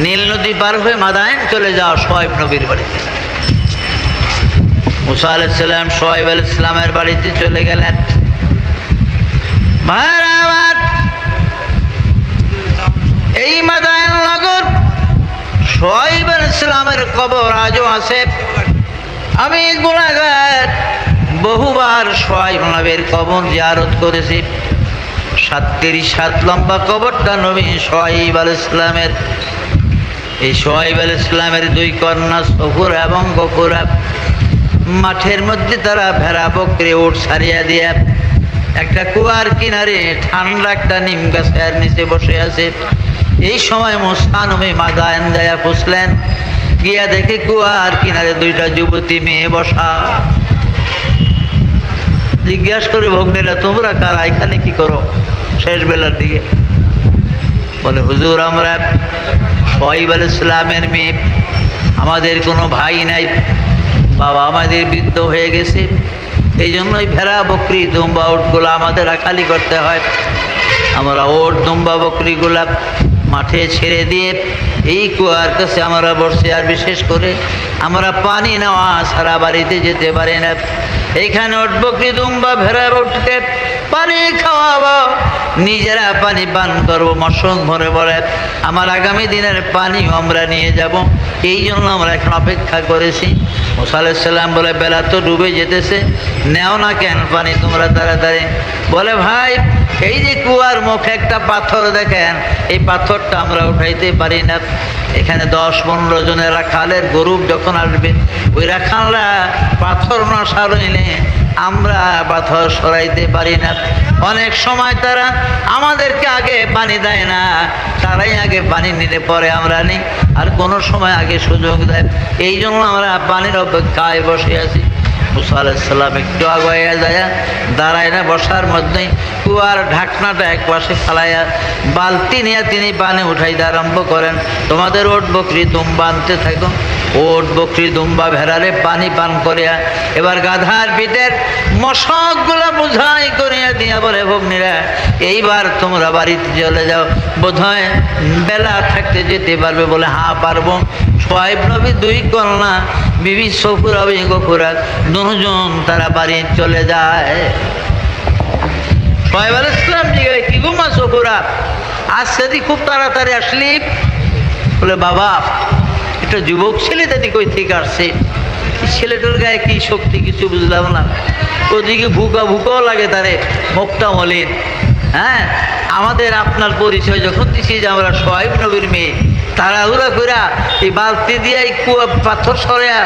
নীল নদী পার হয়ে মাদায়েন চলে যাও শোয়েব নবীর বাড়িতে। মুসা আলাইহিস সালাম শোয়েব আলাইহিস সালামের বাড়িতে চলে গেলেন। ভাইরা, এই মাদায়েন নগর শোয়েব আলাইহিস সালামের কবর আজও আছে। আমি গুনাহগার, বহুবার শোয়েব নবীর কবর জিয়ারত করেছি। 37 হাত লম্বা কবরটা নবী শোয়েব আলাইহিস সালামের। এই শোয়েব আলাইহিস সালামের 2 কন্যা সফুরা এবং গফুরা মাঠের মধ্যে তারা ভেড়া বকরি উট ছাড়িয়া দিয়া একটা কুয়ার কিনারে ঠান্ডা একটা নিম গাছের নিচে বসে আছে। এই সময় মুসা নবী মাদায়েন যায়া খুঁজলেন, গিয়া দেখে কুয়ার কিনারে 2টা যুবতী মেয়ে বসা। জিজ্ঞাসা করে, ভগ্নীরা তোমরা কারা, এখানে কি করো শেষ বেলার দিকে? বলে হুজুর, আমরা শোয়েব আলাইহিস সালামের মেয়ে, আমাদের কোনো ভাই নাই, বাবা আমাদের বৃদ্ধ হয়ে গেছে, এই জন্যই ভেড়া বকরি দুম্বা উটগুলো আমাদের রাখালি করতে হয়। আমরা ওট দুম্বা বকরিগুলা মাঠে ছেড়ে দিয়ে এই কুয়ার কাছে আমরা বসে, আর বিশেষ করে আমরা পানি নেওয়া সারা বাড়িতে যেতে পারি না। এইখানে ওট বকরি দুম্বা ভেড়া উঠতে পানি খাওয়াবো, নিজেরা পানি পান করবো, মশক ভরে ভরে আমার আগামী দিনের পানি আমরা নিয়ে যাব। এই জন্য আমরা এখন অপেক্ষা করেছি। মুসা আলাইহিস সালাম বলে, বেলা তো ডুবে যেতেছে, নেও না কেন পানি তোমরা তাড়াতাড়ি? বলে ভাই, এই যে কুয়ার মুখে একটা পাথর দেখেন, এই পাথরটা আমরা উঠাইতে পারি না। এখানে 10-15 জনের রাখালের গরু যখন আসবে, ওই রাখালরা পাথর না সরাইলে আমরা পাথর সরাইতে পারি না। অনেক সময় তারা আমাদেরকে আগে পানি দেয় না, তারাই আগে পানি নিলে পরে আমরা নিই, আর কোনো সময় আগে সুযোগ দেয়। এই জন্য আমরা পানির অপেক্ষায় বসে আছি। মুসা আলাইহিস সালাম একটু আগাইয়া যায়, দাঁড়ায় না, বসার মধ্যেই কুয়ার ঢাকনাটা এক পাশে ফালাইয়া বালতি নিয়ে তিনি পানি উঠাইতে আরম্ভ করেন। তোমাদের ওট বকরি দুম্বা আনতে থাকো। ওট বকরি দুম্বা ভেড়ারে পানি পান করিয়া এবার গাধার পিঠের মশকগুলো বোঝাই করিয়া দিয়া বলে, ভগ্নীরা এইবার তোমরা বাড়িতে চলে যাও, বোধহয় বেলা থাকতে যেতে পারবে? বলে হ্যাঁ পারবো। শোয়েব নবী 2 কন্যা বিবি সফুরা এবং গফুরা 2 জন তারা বাড়ি চলে যায়। শোয়েব আলাইহিস সালাম জিজ্ঞাসা, কি গো মা সফুরা, আজ সেদিন খুব তাড়াতাড়ি আসলি? বলে বাবা, একটা যুবক ছেলে দাদি কই থেকে আসছে, ছেলেটার গায়ে কি শক্তি কিছু বুঝলাম না, ওদিকে ভুকাও লাগে, তারে মুখটা মলিন। হ্যাঁ, আমাদের আপনার পরিচয় যখন দিচ্ছি যে আমরা শোয়েব নবীর মেয়ে, তাড়াহুড়া করে এই বালতি দিয়ে কুয়া পাথর সরাইয়া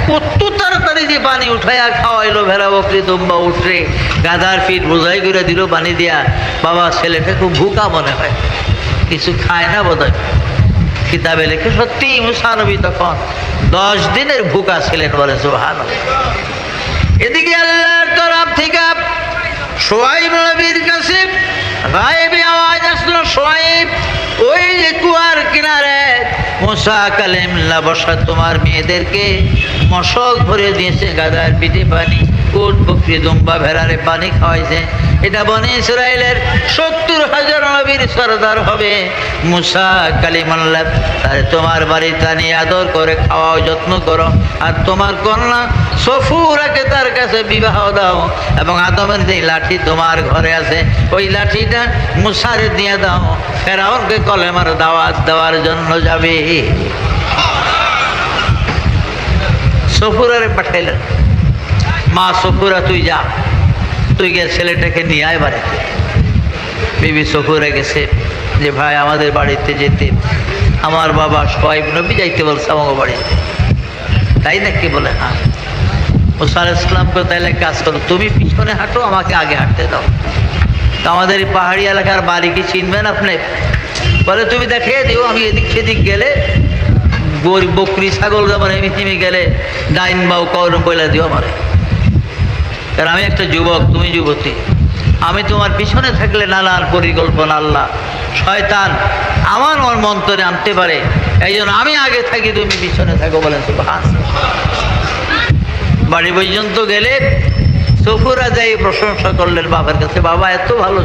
কত তাড়াতাড়ি যে পানি উঠাইয়া খাওয়াইলো ভেড়া বকরি দুম্বা উঠে গাধার পিঠ বোঝাই করে দিল পানি দিয়া। বাবা, ছেলেটা খুব ভুকা মনে হয়, কিছু খায় না বোধহয়। কিতাবে লেখে সত্যি মুসা নবী তখন 10 দিনের ভুকা ছিলেন, বলে সুবহানাল্লাহ। এদিকে আল্লাহর তরফ থেকে শোয়েব নবীর কাছে গায়েবী আওয়াজ আসলো, শোয়েব ওই যে কুয়ার কিনারে মুসা কালিমুল্লাহ বসা তোমার মেয়েদেরকে মশক ভরে দিয়েছে, গাধার পিঠে পানি উট বকরি দুম্বা ভেড়ারে পানি খাওয়াইছে। এটা বনি ইসরায়েলের 70,000 নবীর সরদার হবে মুসা কালিমাল্লাহ। তাই তোমার বাড়িতে নিয়ে আদর করে খাওয়াও, যত্ন করো। আর তোমার কন্যা সফুরাকে তার কাছে বিবাহ দাও, এবং আদমের যে লাঠি তোমার ঘরে আছে ওই লাঠিটা মুসারে দিয়ে দাও, ফেরাউনকে কলেমার দাওয়াত দেওয়ার জন্য যাবে। সফুরারে পাঠাইলেন, মা সফুরা তুই যা, তুই গিয়ে ছেলেটাকে নিয়ে আয় বাড়িতে। বিবি সফুরা গেছে যে ভাই আমাদের বাড়িতে যেতে, আমার বাবা সোহাইব নবী যাইতে বলছে আমাকে বাড়িতে। তাই নাকি? বলে হ্যাঁ। মুসা আলাইহিস সালামকে তাইলে কাজ করো, তুমি পিছনে হাঁটো, আমাকে আগে হাঁটতে দাও। তো আমাদের এই পাহাড়ি এলাকার বাড়ি কি চিনবেন আপনি? বলে তুমি দেখিয়ে দিও, আমি এদিক সেদিক গেলে বকরি ছাগল যেমন এমনি গেলে ডাইন বাউ কর বলে দিও আমারে। কারণ আমি একটা যুবক, তুমি যুবতী, আমি তোমার পিছনে থাকলে নানান পরিকল্পনা আল্লাহ শয়তান আমার মন্তরে আনতে পারে, এই জন্য আমি আগে থাকি, তুমি পিছনে থাকো। বলেন সুবহানাল্লাহ। বাড়ি পর্যন্ত গেলে সফুরা যাই প্রশংসা করলেন বাবার কাছে, বাবা এত ভালো।